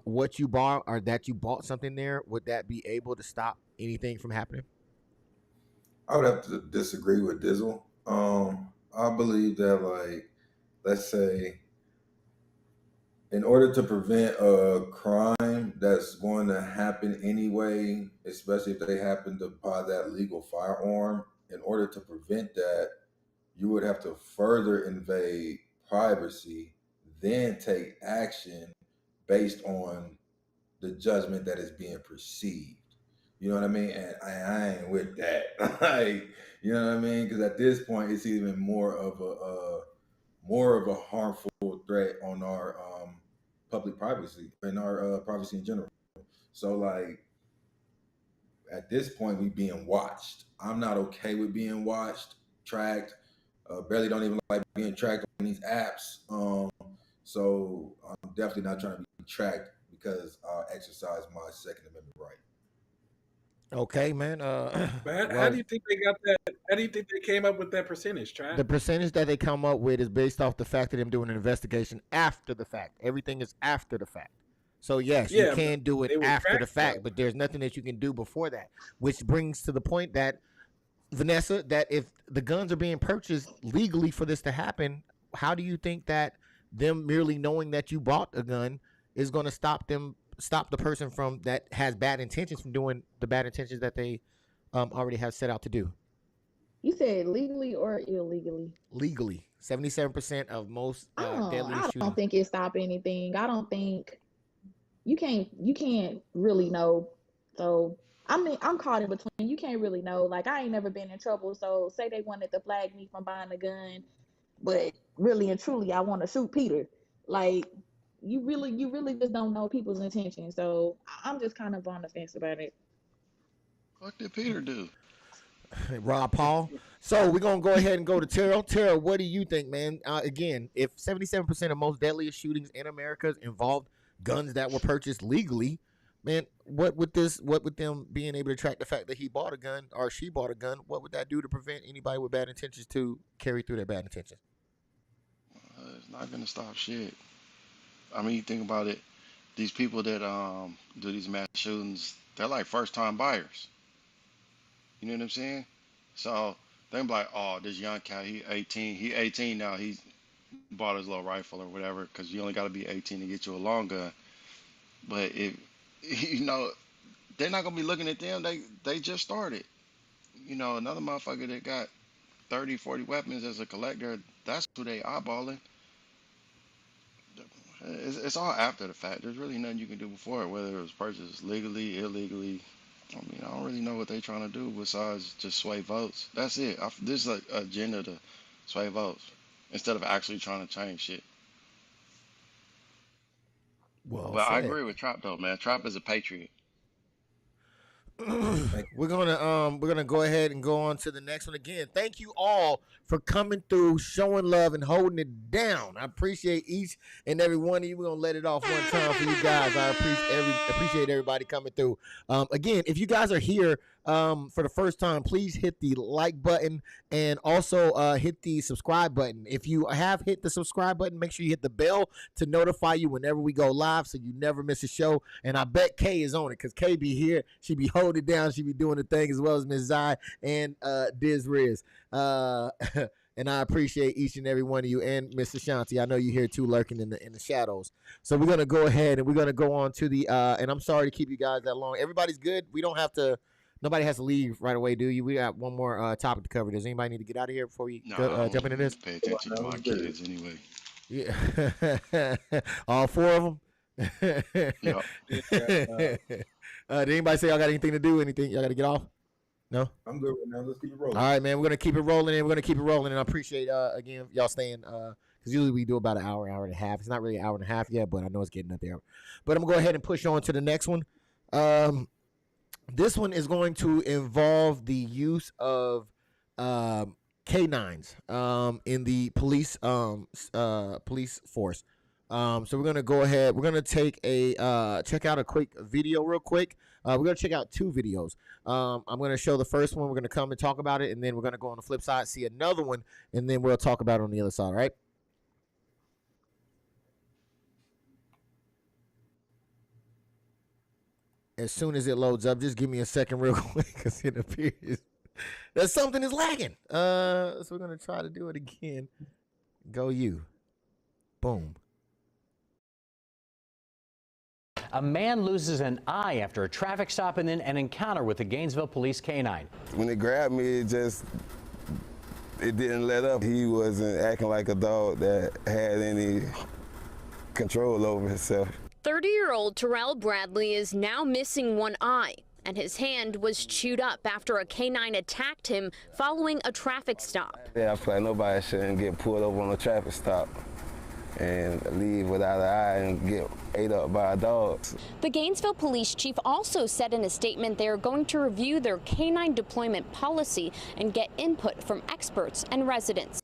what you bought, or that you bought something there, would that be able to stop anything from happening? I would have to disagree with Dizzle. I believe that, like, let's say, in order to prevent a crime that's going to happen anyway, especially if they happen to buy that legal firearm, in order to prevent that, you would have to further invade privacy, then take action based on the judgment that is being perceived. You know what I mean? And I ain't with that. Like, you know what I mean? Because at this point, it's even more of a harmful threat on our public privacy and our privacy in general. So, like, at this point, we being watched. I'm not okay with being watched, tracked, Barely don't even like being tracked on these apps. So I'm definitely not trying to be tracked because I exercise my Second Amendment right. Okay, man. But how do you think they got that? How do you think they came up with that percentage, Trav? The percentage that they come up with is based off the fact of them doing an investigation after the fact. Everything is after the fact. So, yes, you can do it after the fact, but there's nothing that you can do before that, which brings to the point that, Vanessa, that if the guns are being purchased legally for this to happen, how do you think that them merely knowing that you bought a gun is going to stop the person from that has bad intentions from doing the bad intentions that they already have set out to do? You said legally or illegally? Legally. 77% of most deadly shootings. I don't think it stopped anything. I don't think you can't really know. So I mean, I'm caught in between. You can't really know. Like, I ain't never been in trouble. So say they wanted to flag me from buying a gun, but really and truly I want to shoot Peter. Like, you really just don't know people's intentions. So I'm just kind of on the fence about it. What did Peter do? Rob Paul. So we're going to go ahead and go to TERYL. TERYL, what do you think, man? Again, if 77% of most deadliest shootings in America involved guns that were purchased legally, man, what would them being able to track the fact that he bought a gun or she bought a gun, what would that do to prevent anybody with bad intentions to carry through their bad intentions? It's not going to stop shit. I mean, you think about it, these people that do these mass shootings, they're like first-time buyers. You know what I'm saying? So they're like, oh, this young cat, he 18. He 18 now. He's bought his little rifle or whatever because you only got to be 18 to get you a long gun. But if you know, they're not gonna be looking at them. They just started. You know, another motherfucker that got 30, 40 weapons as a collector, that's who they eyeballing. It's all after the fact. There's really nothing you can do before it, whether it was purchased legally, illegally. I mean, I don't really know what they're trying to do besides just sway votes. That's it. This is an agenda to sway votes instead of actually trying to change shit. Well, but I agree with Trap though, man. Trap is a patriot. We're gonna go ahead and go on to the next one again. Thank you all for coming through, showing love, and holding it down. I appreciate each and every one of you. We're gonna let it off one time for you guys. I appreciate everybody coming through. Again, if you guys are here for the first time, please hit the like button and also hit the subscribe button. If you have hit the subscribe button, make sure you hit the bell to notify you whenever we go live so you never miss a show. And I bet Kay is on it because Kay be here. She be holding it down. She be doing the thing as well as Ms. Zai and Diz Riz. And I appreciate each and every one of you and Mr. Shanti. I know you're here too, lurking in the shadows. So we're gonna go ahead and we're gonna go on to the and I'm sorry to keep you guys that long. Everybody's good. We don't have to. Nobody has to leave right away, do you? We got one more topic to cover. Does anybody need to get out of here before we jump into this? Pay attention to my kids anyway. Yeah, all four of them. Yep. Did anybody say y'all got anything to do? Anything y'all got to get off? No. I'm good right now. Let's keep it rolling. All right, man. We're gonna keep it rolling, and I appreciate again y'all staying. Because usually we do about an hour and a half. It's not really an hour and a half yet, but I know it's getting up there. But I'm gonna go ahead and push on to the next one. This one is going to involve the use of canines in the police force. So we're gonna go ahead. We're gonna take a check out a quick video real quick. We're gonna check out two videos. I'm gonna show the first one. We're gonna come and talk about it, and then we're gonna go on the flip side, see another one, and then we'll talk about it on the other side. All right. As soon as it loads up, just give me a second real quick because it appears that something is lagging. So we're going to try to do it again. Go you. Boom. A man loses an eye after a traffic stop and then an encounter with the Gainesville police canine. When it grabbed me, it didn't let up. He wasn't acting like a dog that had any control over himself. 30-year-old TERYL Bradley is now missing one eye, and his hand was chewed up after a canine attacked him following a traffic stop. Yeah, I feel like nobody shouldn't get pulled over on a traffic stop and leave without an eye and get ate up by a dog. The Gainesville police chief also said in a statement they are going to review their canine deployment policy and get input from experts and residents.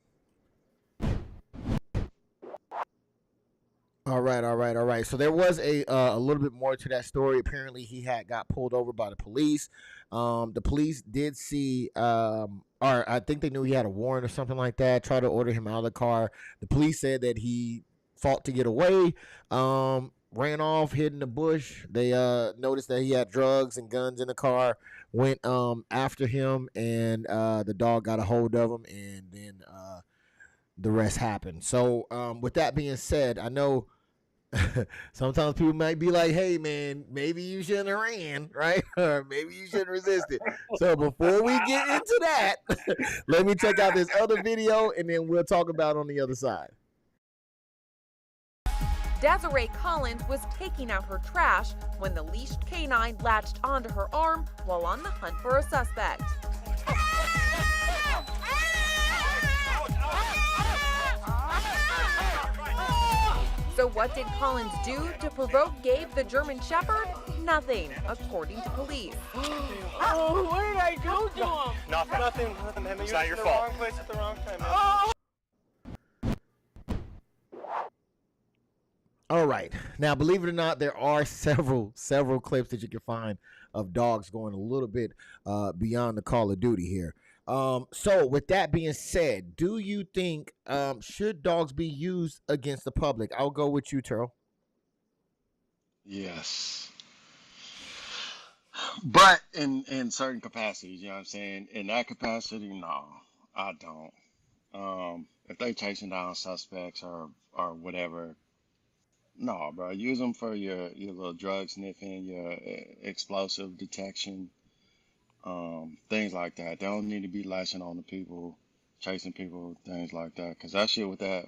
All right, all right, all right. So there was a little bit more to that story. Apparently, he had got pulled over by the police. The police did see, or I think they knew he had a warrant or something like that. Tried to order him out of the car. The police said that he fought to get away. Ran off, hid in the bush. They noticed that he had drugs and guns in the car. Went after him, and the dog got a hold of him, and then the rest happened. So with that being said, I know sometimes people might be like, hey, man, maybe you shouldn't have ran, right? Or maybe you shouldn't resist it. So before we get into that, let me check out this other video, and then we'll talk about it on the other side. Desiree Collins was taking out her trash when the leashed canine latched onto her arm while on the hunt for a suspect. So what did Collins do to provoke Gabe the German Shepherd? Nothing, according to police. Oh, what did I do to him? Nothing. It's not your fault. Wrong place at the wrong time. Oh. All right. Now, believe it or not, there are several clips that you can find of dogs going a little bit beyond the Call of Duty here. So with that being said, do you think should dogs be used against the public? I'll go with you, TERYL. Yes. But in certain capacities, you know what I'm saying? In that capacity, no, I don't. If they chasing down suspects or whatever, no, bro. Use them for your little drug sniffing, your explosive detection, things like that. They don't need to be lashing on the people, chasing people, things like that. Cause that shit with that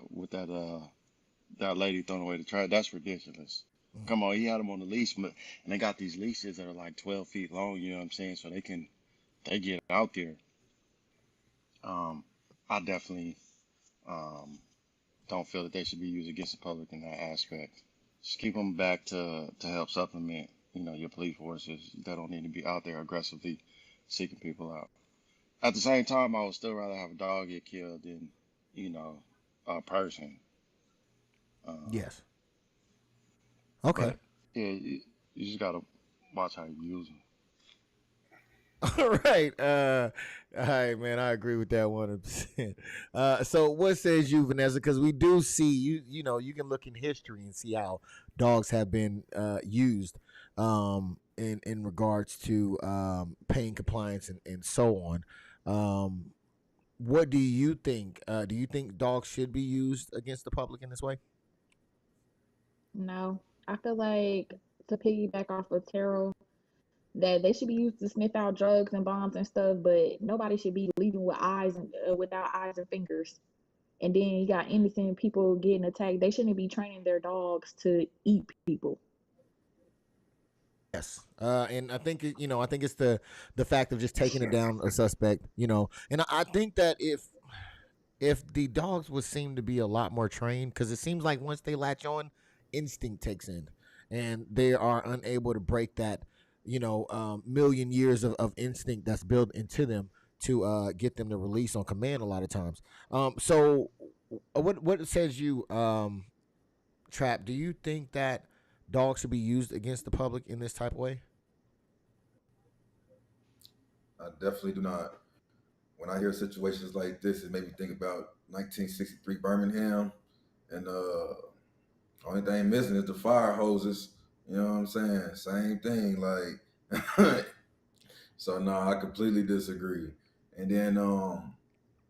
lady throwing away the trash, that's ridiculous. Come on, he had them on the leash, and they got these leashes that are like 12 feet long. You know what I'm saying? So they get out there. I definitely don't feel that they should be used against the public in that aspect. Just keep them back to help supplement, your police forces that don't need to be out there aggressively seeking people out. At the same time, I would still rather have a dog get killed than, a person. Yes. Okay. But, yeah, you just gotta watch how you use them. All right. All right, man. I agree with that 100%. So what says you, Vanessa? Because we do see you can look in history and see how dogs have been used in regards to paying compliance and so on. What do you think? Do you think dogs should be used against the public in this way? No, I feel like, to piggyback off of TERYL, that they should be used to sniff out drugs and bombs and stuff, but nobody should be leaving with eyes and without eyes and fingers. And then you got innocent people getting attacked. They shouldn't be training their dogs to eat people. Yes. And I think I think it's the fact of just taking it down a suspect, and I think that if the dogs would seem to be a lot more trained, because it seems like once they latch on, instinct takes in, and they are unable to break that, million years of instinct that's built into them to get them to release on command a lot of times. So what says you, Trap? Do you think that dogs should be used against the public in this type of way? I definitely do not. When I hear situations like this, it made me think about 1963 Birmingham, and only thing missing is the fire hoses. You know what I'm saying? Same thing. Like, so no, I completely disagree. And then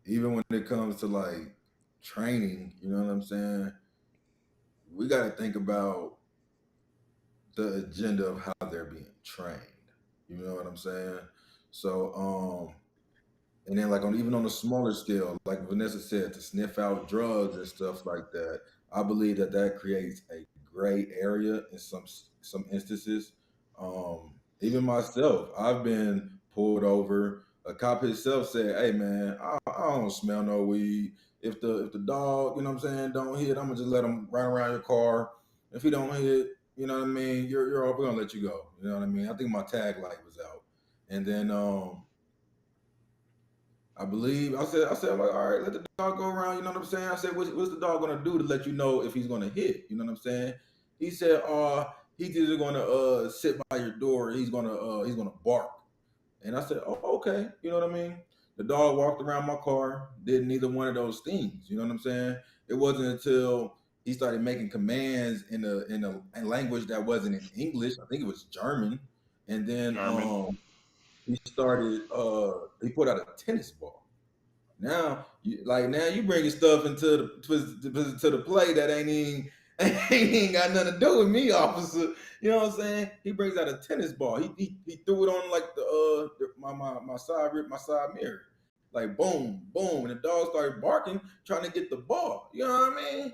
even when it comes to like training, you know what I'm saying? We got to think about the agenda of how they're being trained. You know what I'm saying? So, and then like even on a smaller scale, like Vanessa said, to sniff out drugs and stuff like that, I believe that creates a gray area in some instances. Even myself, I've been pulled over. A cop himself said, "Hey man, I don't smell no weed. If the dog, you know what I'm saying, don't hit, I'm gonna just let him run around your car. If he don't hit, you know what I mean, we're gonna let you go. You know what I mean? I think my tag light was out, and then I believe I said I'm like, all right, let the dog go around. You know what I'm saying? I said, what's the dog gonna do to let you know if he's gonna hit? You know what I'm saying? He said, he's either gonna sit by your door, or he's gonna bark. And I said, oh, okay. You know what I mean? The dog walked around my car, did neither one of those things. You know what I'm saying? It wasn't until he started making commands in a language that wasn't in English. I think it was German. And then he started. He put out a tennis ball. Now you bringing stuff into the play that ain't even got nothing to do with me, officer. You know what I'm saying? He brings out a tennis ball. He threw it on like my side mirror, like boom, boom, and the dog started barking, trying to get the ball. You know what I mean?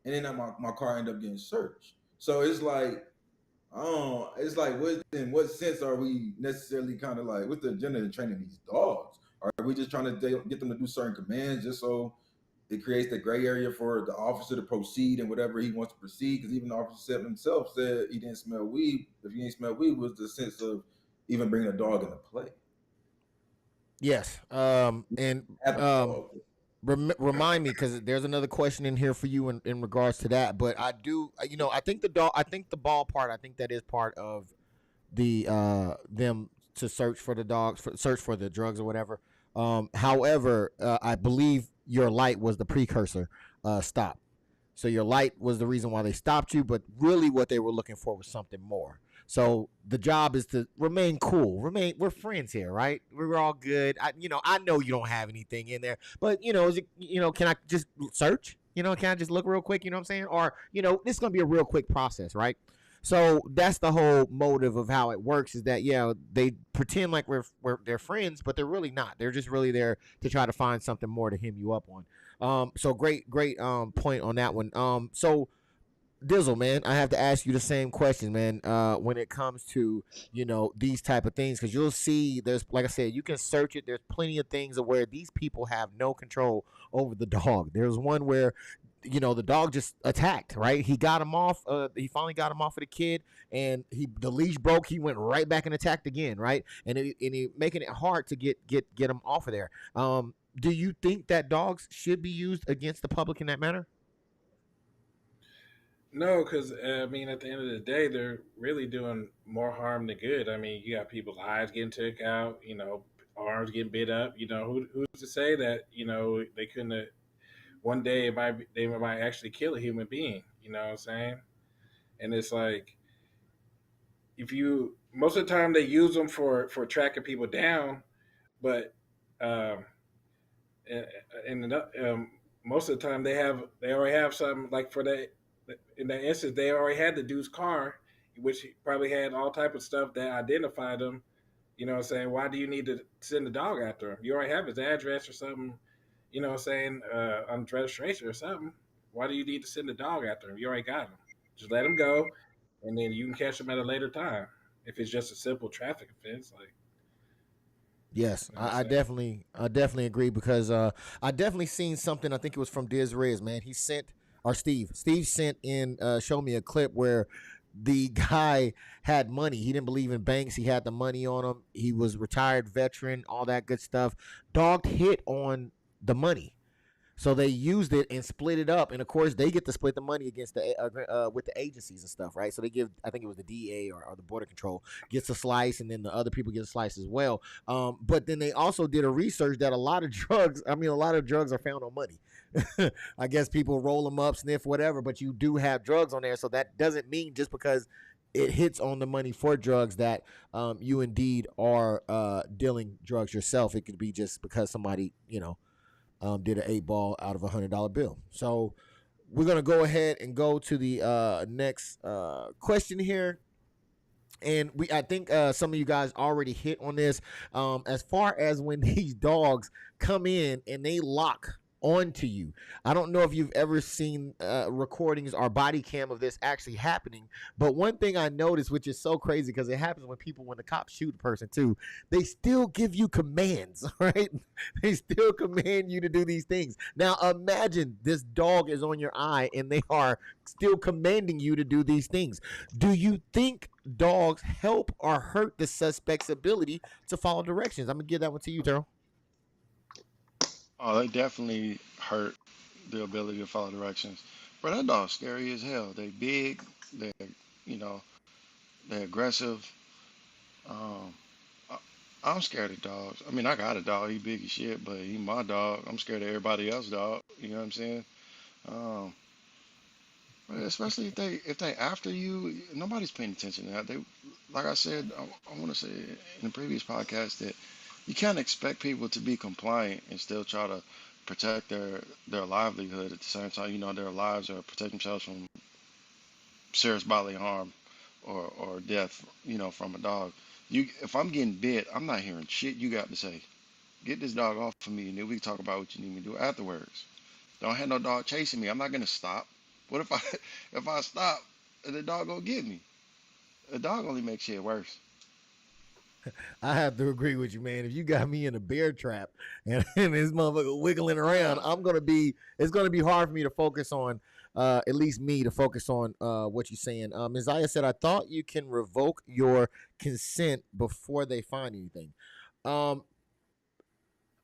And then my car ended up getting searched. So it's like, in what sense are we necessarily kind of like, what's the agenda of training these dogs? Are we just trying to get them to do certain commands just so it creates the gray area for the officer to proceed in whatever he wants to proceed? Because even the officer himself said he didn't smell weed. If he didn't smell weed, was the sense of even bringing a dog into play. Yes. Remind me, because there's another question in here for you in regards to that. But I do, I think the ball part, I think that is part of the them to search for the dogs, search for the drugs or whatever. However, I believe your light was the precursor stop. So your light was the reason why they stopped you, but really what they were looking for was something more. So the job is to remain cool. We're friends here, right? We're all good. I know you don't have anything in there, but can I just search? Can I just look real quick? You know what I'm saying? Or this is gonna be a real quick process, right? So that's the whole motive of how it works, is that they pretend like they're friends, but they're really not. They're just really there to try to find something more to hem you up on. So great point on that one. So Dizzle, man, I have to ask you the same question, man, when it comes to, these type of things, because you'll see there's, like I said, you can search it. There's plenty of things where these people have no control over the dog. There's one where, the dog just attacked, right? He got him off. He finally got him off of the kid, and the leash broke. He went right back and attacked again, right? And he making it hard to get him off of there. Do you think that dogs should be used against the public in that manner? No, because at the end of the day, they're really doing more harm than good. You got people's eyes getting took out, arms getting bit up. Who's to say that they couldn't? One day they might actually kill a human being. You know what I'm saying? And it's like, most of the time they use them for tracking people down, but most of the time they already have something, like for that. In that instance, they already had the dude's car, which probably had all type of stuff that identified him. You know what I'm saying? Why do you need to send the dog after him? You already have his address or something, you know what I'm saying, on registration or something. Why do you need to send the dog after him? You already got him. Just let him go, and then you can catch him at a later time. If it's just a simple traffic offense, like. Yes, I definitely agree, because I definitely seen something. I think it was from Diz Rez, man. He sent. Or Steve sent in, showed me a clip where the guy had money. He didn't believe in banks. He had the money on him. He was retired veteran, all that good stuff. Dog hit on the money. So they used it and split it up. And, of course, they get to split the money against with the agencies and stuff, right? So they give, I think it was the DA or the Border Control gets a slice, and then the other people get a slice as well. But then they also did a research that a lot of drugs are found on money. I guess people roll them up, sniff, whatever, but you do have drugs on there. So that doesn't mean just because it hits on the money for drugs that you indeed are dealing drugs yourself. It could be just because somebody, did an 8-ball out of $100 bill. So we're going to go ahead and go to the next question here. And I think some of you guys already hit on this. As far as when these dogs come in and they lock onto you. I don't know if you've ever seen recordings or body cam of this actually happening, but one thing I noticed, which is so crazy, because it happens when the cops shoot a person too, they still give you commands, right? They still command you to do these things. Now imagine this dog is on your eye and they are still commanding you to do these things. Do you think dogs help or hurt the suspect's ability to follow directions? I'm gonna give that one to you, Terrell. Oh, they definitely hurt the ability to follow directions. But that dog's scary as hell. They big, they're, you know, they're aggressive. Um, I, I'm scared of dogs. I mean, I got a dog. He big as shit, but he my dog. I'm scared of everybody else's dog. You know what I'm saying? Um, but especially if they after you, nobody's paying attention to that. They, like I said, I want to say in the previous podcast that you can't expect people to be compliant and still try to protect their livelihood at the same time. You know, their lives or protect themselves from serious bodily harm or death. You know, from a dog. If I'm getting bit, I'm not hearing shit you got to say. Get this dog off of me, and then we can talk about what you need me to do afterwards. Don't have no dog chasing me. I'm not gonna stop. What if I if I stop and the dog gonna get me? The dog only makes shit worse. I have to agree with you, man. If you got me in a bear trap and this motherfucker wiggling around, it's gonna be hard for me to focus on, at least me to focus on what you're saying. Isaiah said, I thought you can revoke your consent before they find anything.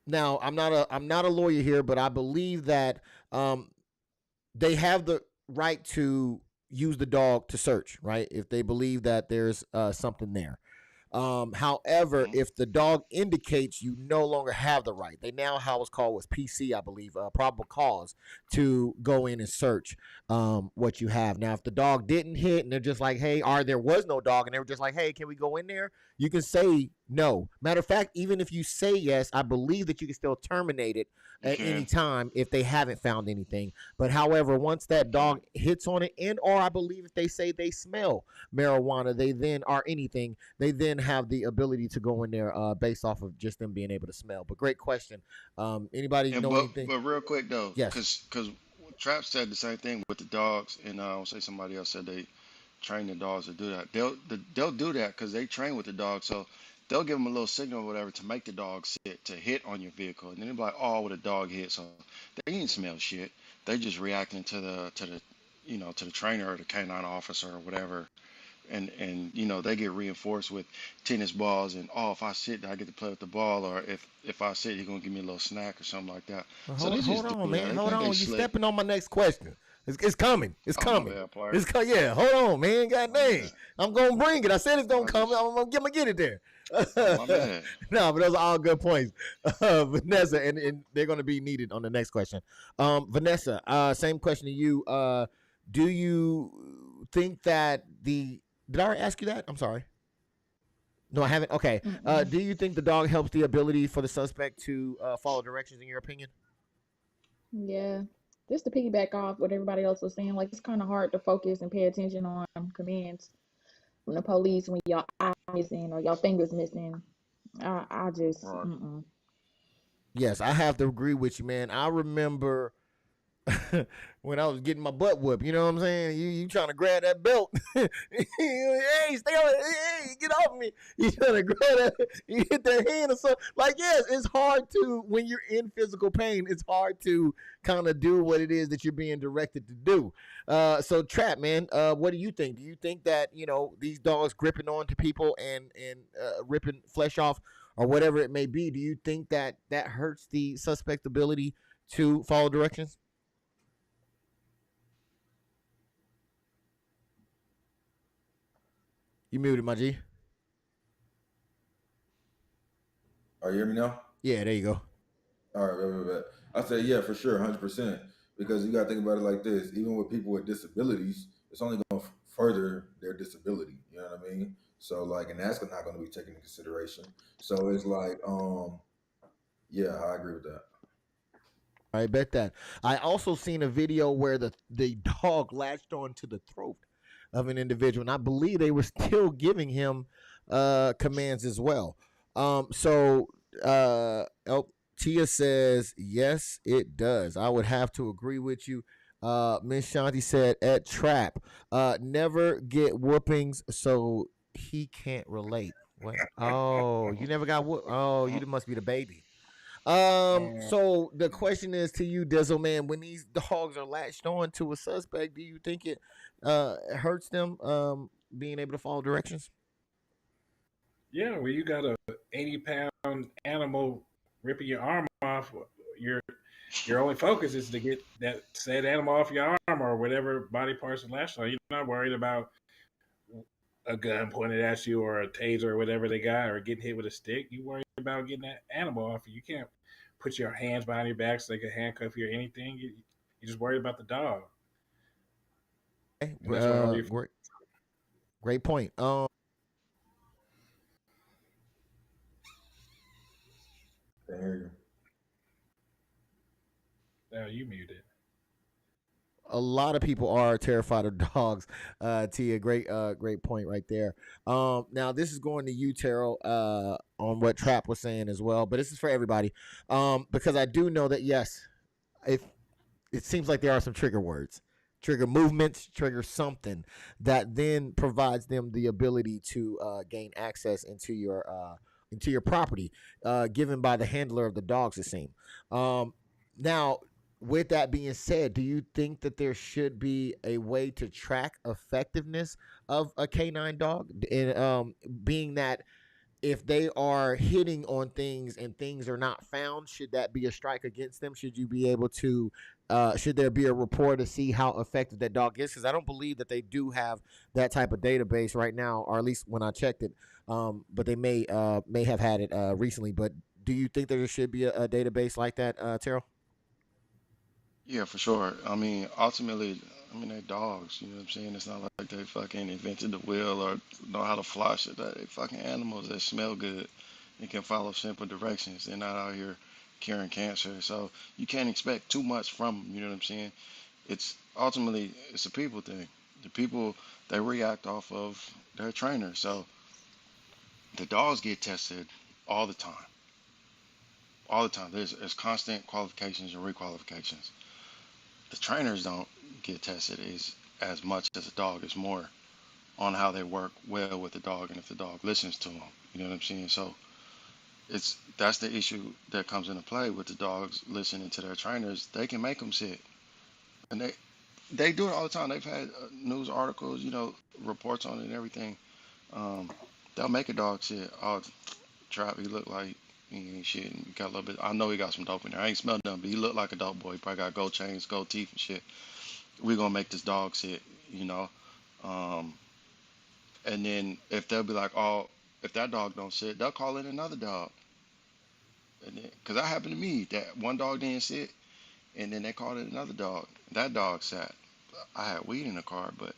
Now I'm not a lawyer here, but I believe that they have the right to use the dog to search, right? If they believe that there's something there. However, if the dog indicates you no longer have the right, they now have what's called PC, I believe, probable cause to go in and search what you have. Now, if the dog didn't hit and they're just like, hey, or there was no dog and they were just like, hey, can we go in there? You can say no. Matter of fact, even if you say yes, I believe that you can still terminate it at any time if they haven't found anything. But however, once that dog hits on it, and or I believe if they say they smell marijuana, they then have the ability to go in there based off of just them being able to smell. But great question. Anybody know anything? But real quick though, Yes. because Trap said the same thing with the dogs, and I'll say somebody else said they train the dogs to do that. They'll do that because they train with the dog, so they'll give them a little signal or whatever to make the dog sit to hit on your vehicle, and then they'll be like, oh, with a dog hit, so they didn't smell shit. They just reacting to the to the trainer or the canine officer or whatever. And they get reinforced with tennis balls and if I sit I get to play with the ball, or if I sit you're gonna give me a little snack or something like that. Well, So they hold just on, do man. that. Hold They on. You slick. stepping on my next question. It's coming. It's Oh, my coming. bad, player. It's yeah. Hold on, man. God dang. bad. I'm gonna bring it. I said it's gonna come. I'm gonna get it there. My bad. No, but those are all good points, Vanessa, and they're gonna be needed on the next question. Vanessa, same question to you. Do you think that did I already ask you that? I'm sorry. No, I haven't. Okay. Do you think the dog helps the ability for the suspect to follow directions, in your opinion? Yeah. Just to piggyback off what everybody else was saying, like it's kind of hard to focus and pay attention on commands from the police when y'all eye missing or y'all fingers missing. I just, Yes, I have to agree with you, man. I remember when I was getting my butt whooped, you know what I'm saying? You trying to grab that belt. Hey, stay on it. Hey, get off me. You trying to grab that, you hit that hand or something. Like, yes, it's hard to, when you're in physical pain, it's hard to kind of do what it is that you're being directed to do. So Trap, man, what do you think? Do you think that, these dogs gripping on to people and ripping flesh off or whatever it may be, do you think that hurts the suspect's ability to follow directions? You muted, my G. Are you hear me now? Yeah, there you go. All right. I say, yeah, for sure, 100%. Because you got to think about it like this. Even with people with disabilities, it's only going to further their disability. You know what I mean? So, and that's not going to be taken into consideration. So, it's like, yeah, I agree with that. I bet that. I also seen a video where the dog latched onto the throat of an individual, and I believe they were still giving him commands as well. Tia says, yes, it does. I would have to agree with you. Miss Shanti said, at Trap, never get whoopings, so he can't relate. What? Oh, you never got whooped? Oh, you must be the baby. So the question is to you, Dizzle, man, when these dogs are latched on to a suspect, do you think it hurts them being able to follow directions? Yeah, well, you got a 80-pound animal ripping your arm off, you're your only focus is to get that said animal off your arm or whatever body parts are lashed on. You're not worried about a gun pointed at you or a taser or whatever they got or getting hit with a stick. You worry about getting that animal off you. You can't put your hands behind your back so they can handcuff you or anything. You just worried about the dog. Great point. Now you muted. A lot of people are terrified of dogs. Tia, great point right there. Now this is going to you, TERYL, on what Trap was saying as well, but this is for everybody. Because I do know that yes, it seems like there are some trigger words, trigger movements, trigger something that then provides them the ability to gain access into your property, given by the handler of the dogs, it seems. Now, with that being said, do you think that there should be a way to track effectiveness of a canine dog? And being that if they are hitting on things and things are not found, should that be a strike against them? Should you be able to, should there be a report to see how effective that dog is? Because I don't believe that they do have that type of database right now, or at least when I checked it. But they may have had it recently. But do you think there should be a database like that, TERYL? Yeah, for sure. I mean, ultimately, they're dogs. You know what I'm saying? It's not like they fucking invented the wheel or know how to fly shit. They fucking animals that smell good and can follow simple directions. They're not out here curing cancer. So you can't expect too much from them. You know what I'm saying? It's ultimately, it's a people thing. The people, they react off of their trainer. So the dogs get tested all the time. All the time. There's constant qualifications and requalifications. The trainers don't get tested as much as a dog. It's more on how they work well with the dog and if the dog listens to them. You know what I'm saying? So that's the issue that comes into play with the dogs listening to their trainers. They can make them sit, and they do it all the time. They've had news articles, reports on it and everything. They'll make a dog sit. Oh, Trap, he looked like he ain't shit. And he got a little bit. I know he got some dope in there. I ain't smelled nothing, but he looked like a dope boy. He probably got gold chains, gold teeth and shit. We're gonna make this dog sit, and then if they'll be like, oh, if that dog don't sit, they'll call in another dog. And then, cause that happened to me. That one dog didn't sit, and then they called in another dog. That dog sat. I had weed in the car, but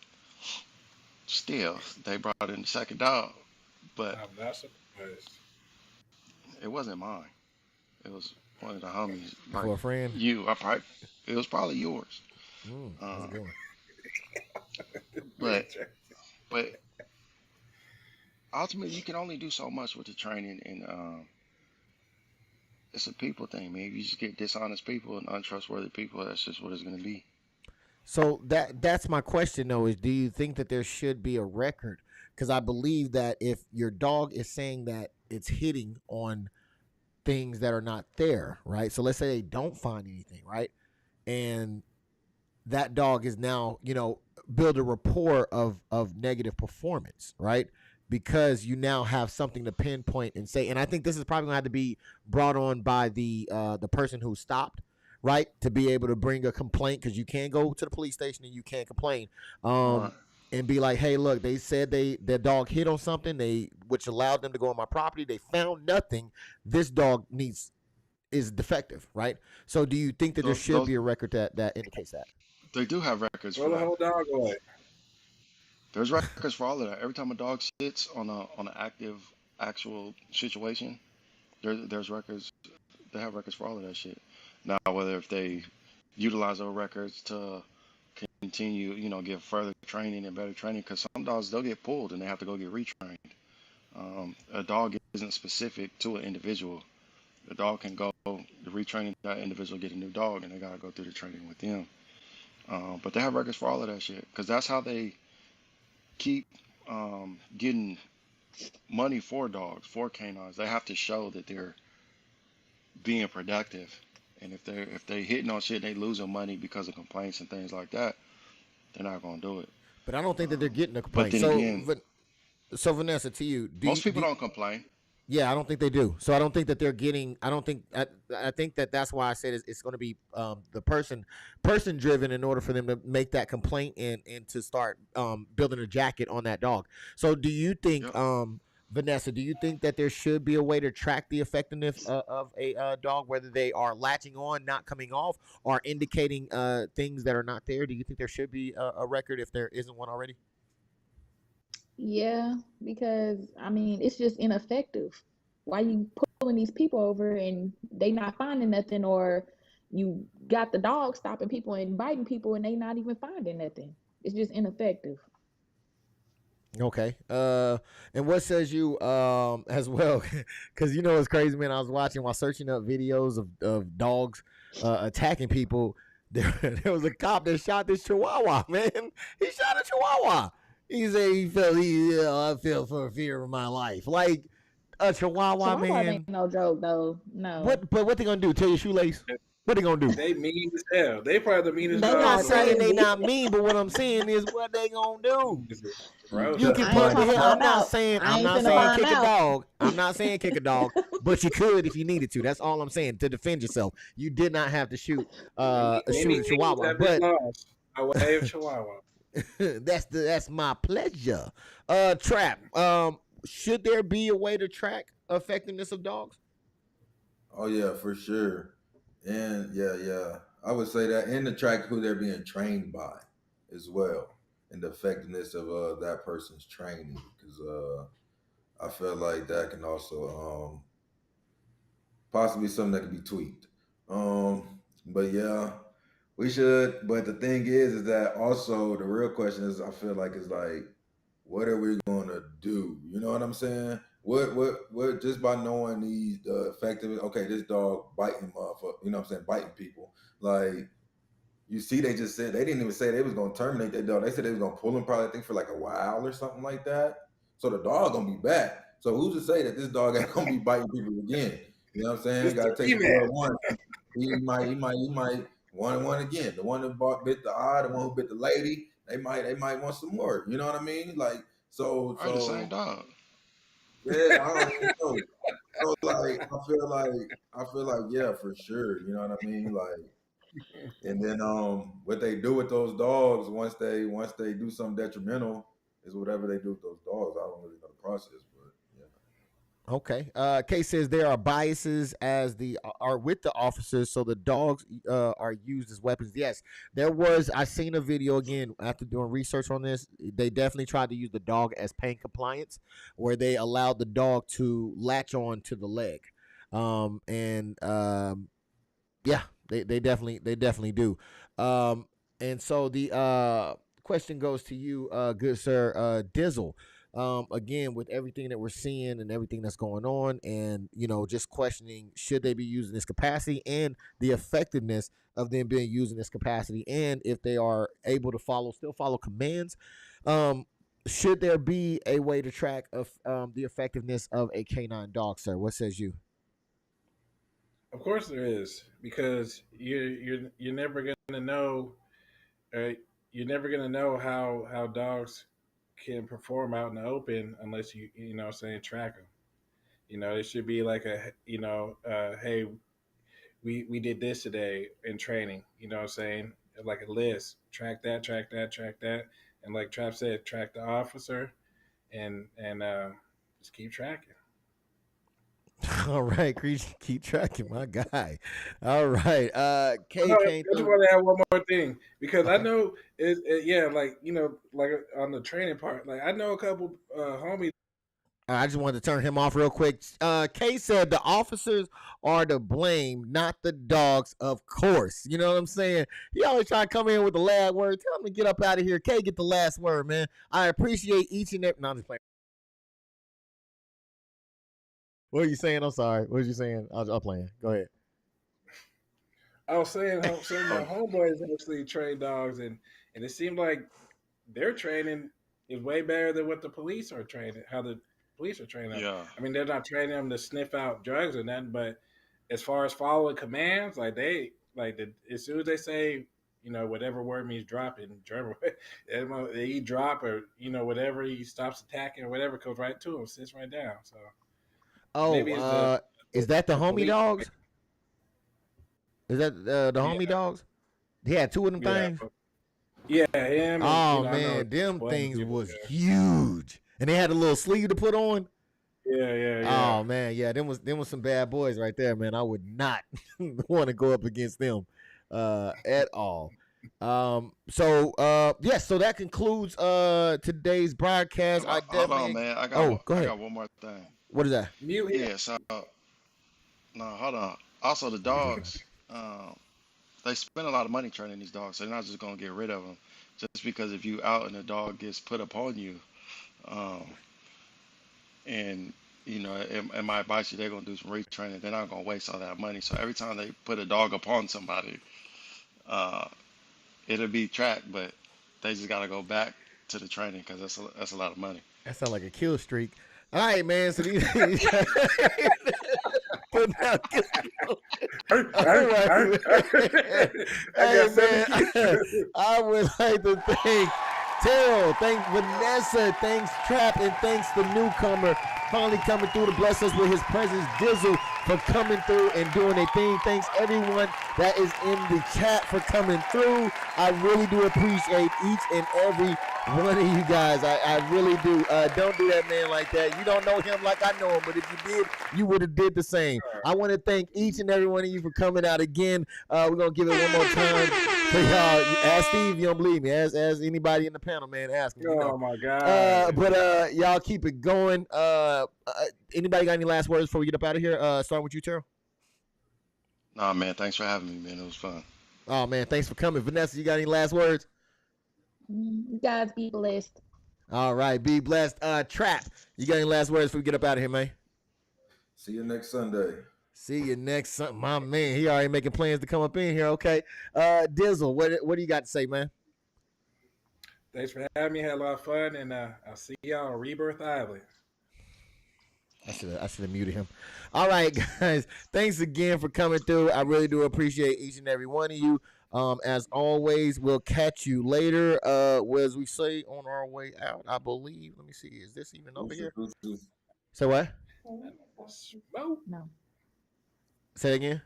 still, they brought in the second dog. But I'm not surprised. It wasn't mine. It was one of the homies. For a friend? It was probably yours. That's a good one. But ultimately, you can only do so much with the training, and it's a people thing, man. If you just get dishonest people and untrustworthy people, that's just what it's going to be. So that's my question, though, is do you think that there should be a record? Because I believe that if your dog is saying that it's hitting on things that are not there, right? So let's say they don't find anything, right? And that dog is now, build a rapport of negative performance, right? Because you now have something to pinpoint and say. And I think this is probably gonna have to be brought on by the person who stopped, right? To be able to bring a complaint, because you can go to the police station and you can't complain. And be like, hey, look, they said their dog hit on something, which allowed them to go on my property. They found nothing. This dog is defective, right? So do you think that there should be a record that indicates that? They do have records. Throw the whole dog away. There's records for all of that. Every time a dog sits on an actual situation, there's records. They have records for all of that shit. Now, whether if they utilize those records to continue, give further training and better training, because some dogs, they'll get pulled and they have to go get retrained. A dog isn't specific to an individual. The dog can go to retraining that individual, get a new dog, and they got to go through the training with them. But they have records for all of that shit, because that's how they keep getting money for dogs, for canines. They have to show that they're being productive. And if they hitting on shit, they losing money because of complaints and things like that, they're not gonna do it. But I don't think that they're getting a complaint. But then again, so Vanessa, to you, most people don't complain. Yeah, I don't think they do. So I don't think that they're getting. I don't think. I think that that's why I said it's going to be the person driven in order for them to make that complaint and to start building a jacket on that dog. So do you think, Yep. Vanessa? Do you think that there should be a way to track the effectiveness of a dog, whether they are latching on, not coming off, or indicating things that are not there? Do you think there should be a record if there isn't one already? Yeah, because I mean, it's just ineffective. Why you pulling these people over and they not finding nothing, or you got the dog stopping people and biting people and they not even finding nothing? It's just ineffective. Okay. And what says you as well? Because you know it's crazy, man. I was watching while searching up videos of dogs attacking people. There was a cop that shot this Chihuahua, man. He shot a Chihuahua. He said I felt for fear of my life. Like a Chihuahua, Chihuahuas man. ain't no joke though. No. What they gonna do? Tear your shoelace? What they gonna do? They mean as hell. They probably the meanest They I'm not dogs. not saying they crazy. not mean, but what I'm saying is what they gonna do. Bro, You can I ain't put the trying to hell. find out. I'm I ain't not finna saying find kick a out. dog. I'm not saying kick a dog, but you could if you needed to. That's all I'm saying to defend yourself. You did not have to shoot shoot a Chihuahua, but I wave Chihuahua. that's my pleasure. Trap. Should there be a way to track effectiveness of dogs? Oh yeah, for sure. And yeah. I would say that in the track who they're being trained by as well. And the effectiveness of that person's training. Because I feel like that can also possibly something that can be tweaked. But yeah, we should. But the thing is that also the real question is, I feel like is like, what are we gonna do? You know what I'm saying? What? Just by knowing these effective. Okay, this dog biting motherfucker. You know what I'm saying? Biting people. Like you see, they just said they didn't even say they was gonna terminate that dog. They said they was gonna pull him probably I think for like a while or something like that. So the dog gonna be back. So who's to say that this dog ain't gonna be biting people again? You know what I'm saying? Got to take the one. He might one again. The one that bit the eye, the one who bit the lady. They might want some more. You know what I mean? Like so. Right, the same dog. Yeah, I don't even know. So like, I feel like yeah, for sure. You know what I mean? Like, and then what they do with those dogs once they do something detrimental is whatever they do with those dogs. I don't really know the process, but yeah. Okay. Case says there are biases as the are with the officers, so the dogs are used as weapons. Yes, there was. I seen a video again after doing research on this. They definitely tried to use the dog as pain compliance, where they allowed the dog to latch on to the leg, yeah, they definitely do. And so the question goes to you, good sir, Dizzle. Again, with everything that we're seeing and everything that's going on, and just questioning should they be using this capacity and the effectiveness of them being used in this capacity, and if they are able to still follow commands. Should there be a way to track of the effectiveness of a canine dog, sir? What says you? Of course there is, because you're never gonna know, you're never gonna know how dogs can perform out in the open unless you know what I'm saying, track them. It should be like hey, we did this today in training. You know what I'm saying, like a list, track that, and like Trap said, track the officer, and just keep tracking. All right, keep tracking, my guy. All right, K No, I came just through. want to add one more thing, because I Okay. know yeah, like like on the training part, like I know a couple homies. I just wanted to turn him off real quick. K said the officers are to blame, not the dogs, of course. You know what I'm saying? He always try to come in with the last word. Tell him to get up out of here. K, get the last word, man. I appreciate each and every. No, I'm just playing. What are you saying? I'm sorry. What are you saying? I'm playing. Go ahead. I was saying some of my homeboys actually train dogs, and it seemed like their training is way better than what the police are training. How the police are training them. Yeah. I mean, they're not training them to sniff out drugs or nothing, but as far as following commands, like as soon as they say, whatever word means drop in German, he drop or whatever, he stops attacking or whatever, goes right to him, sits right down. So Oh, is that the homie dogs? Is that the homie dogs? He had 2 of them things. Yeah, him. Oh man, them things was huge, and they had a little sleeve to put on. Yeah. Oh man, yeah, them was some bad boys right there, man. I would not want to go up against them at all. So that concludes today's broadcast. Hold on, man. Go ahead. I got one more thing. What is that? Yeah, so no, hold on. Also, the dogs, they spend a lot of money training these dogs, so they're not just gonna get rid of them just because if you out and the dog gets put upon you, and you know it might bite you. They're gonna do some retraining. They're not gonna waste all that money. So every time they put a dog upon somebody, it'll be tracked, but they just gotta go back to the training because that's a lot of money. That sounds like a kill streak. All right, man. So these. Hey, man, I would like to thank TERYL, thanks Vanessa, thanks Trap, and thanks the newcomer finally coming through to bless us with his presence, Dizzle, for coming through and doing their thing. Thanks everyone that is in the chat for coming through. I really do appreciate each and every one of you guys. I really do. Don't do that man like that. You don't know him like I know him, but if you did, you would have did the same. I want to thank each and every one of you for coming out again. We're going to give it one more time for y'all. Ask Steve, you don't believe me. Ask anybody in the panel, man. Ask him. Oh, my God. But y'all keep it going. Anybody got any last words before we get up out of here? Starting with you, TERYL. Nah, man. Thanks for having me, man. It was fun. Oh, man. Thanks for coming. Vanessa, you got any last words? You guys be blessed. All right. Be blessed. Trap, you got any last words before we get up out of here, man? See you next Sunday. See you next Sunday. My man, he already making plans to come up in here. Okay. Dizzle, what do you got to say, man? Thanks for having me. Had a lot of fun, and I'll see y'all on Rebirth Island. I should have muted him. All right, guys. Thanks again for coming through. I really do appreciate each and every one of you. As always, we'll catch you later. As we say on our way out, I believe. Let me see. Is this even over here? Say what? No. Say it again.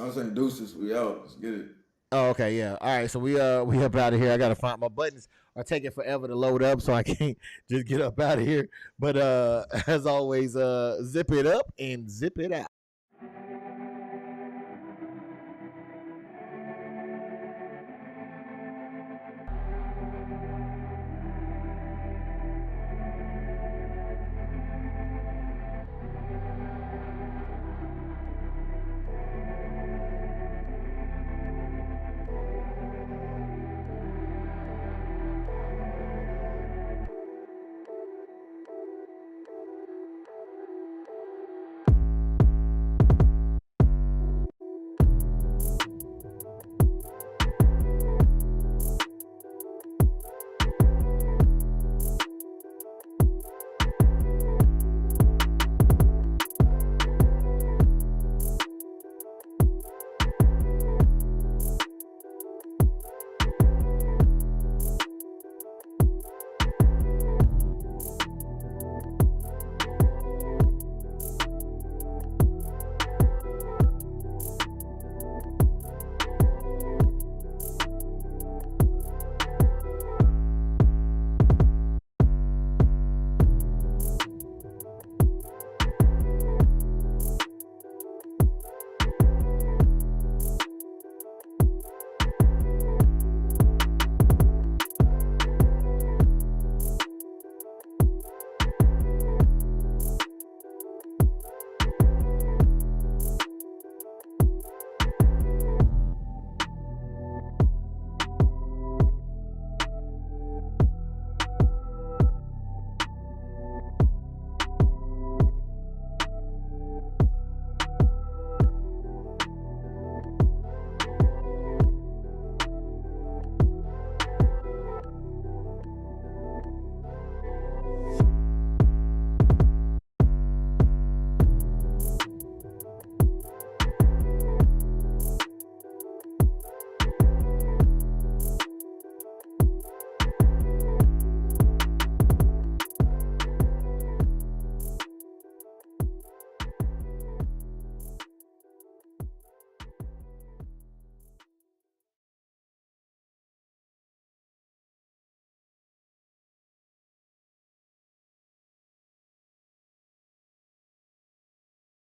I was saying deuces. We out. Let's get it. Oh, okay, yeah. All right, so we up out of here. I gotta find my buttons. Are taking forever to load up, so I can't just get up out of here. But as always, zip it up and zip it out.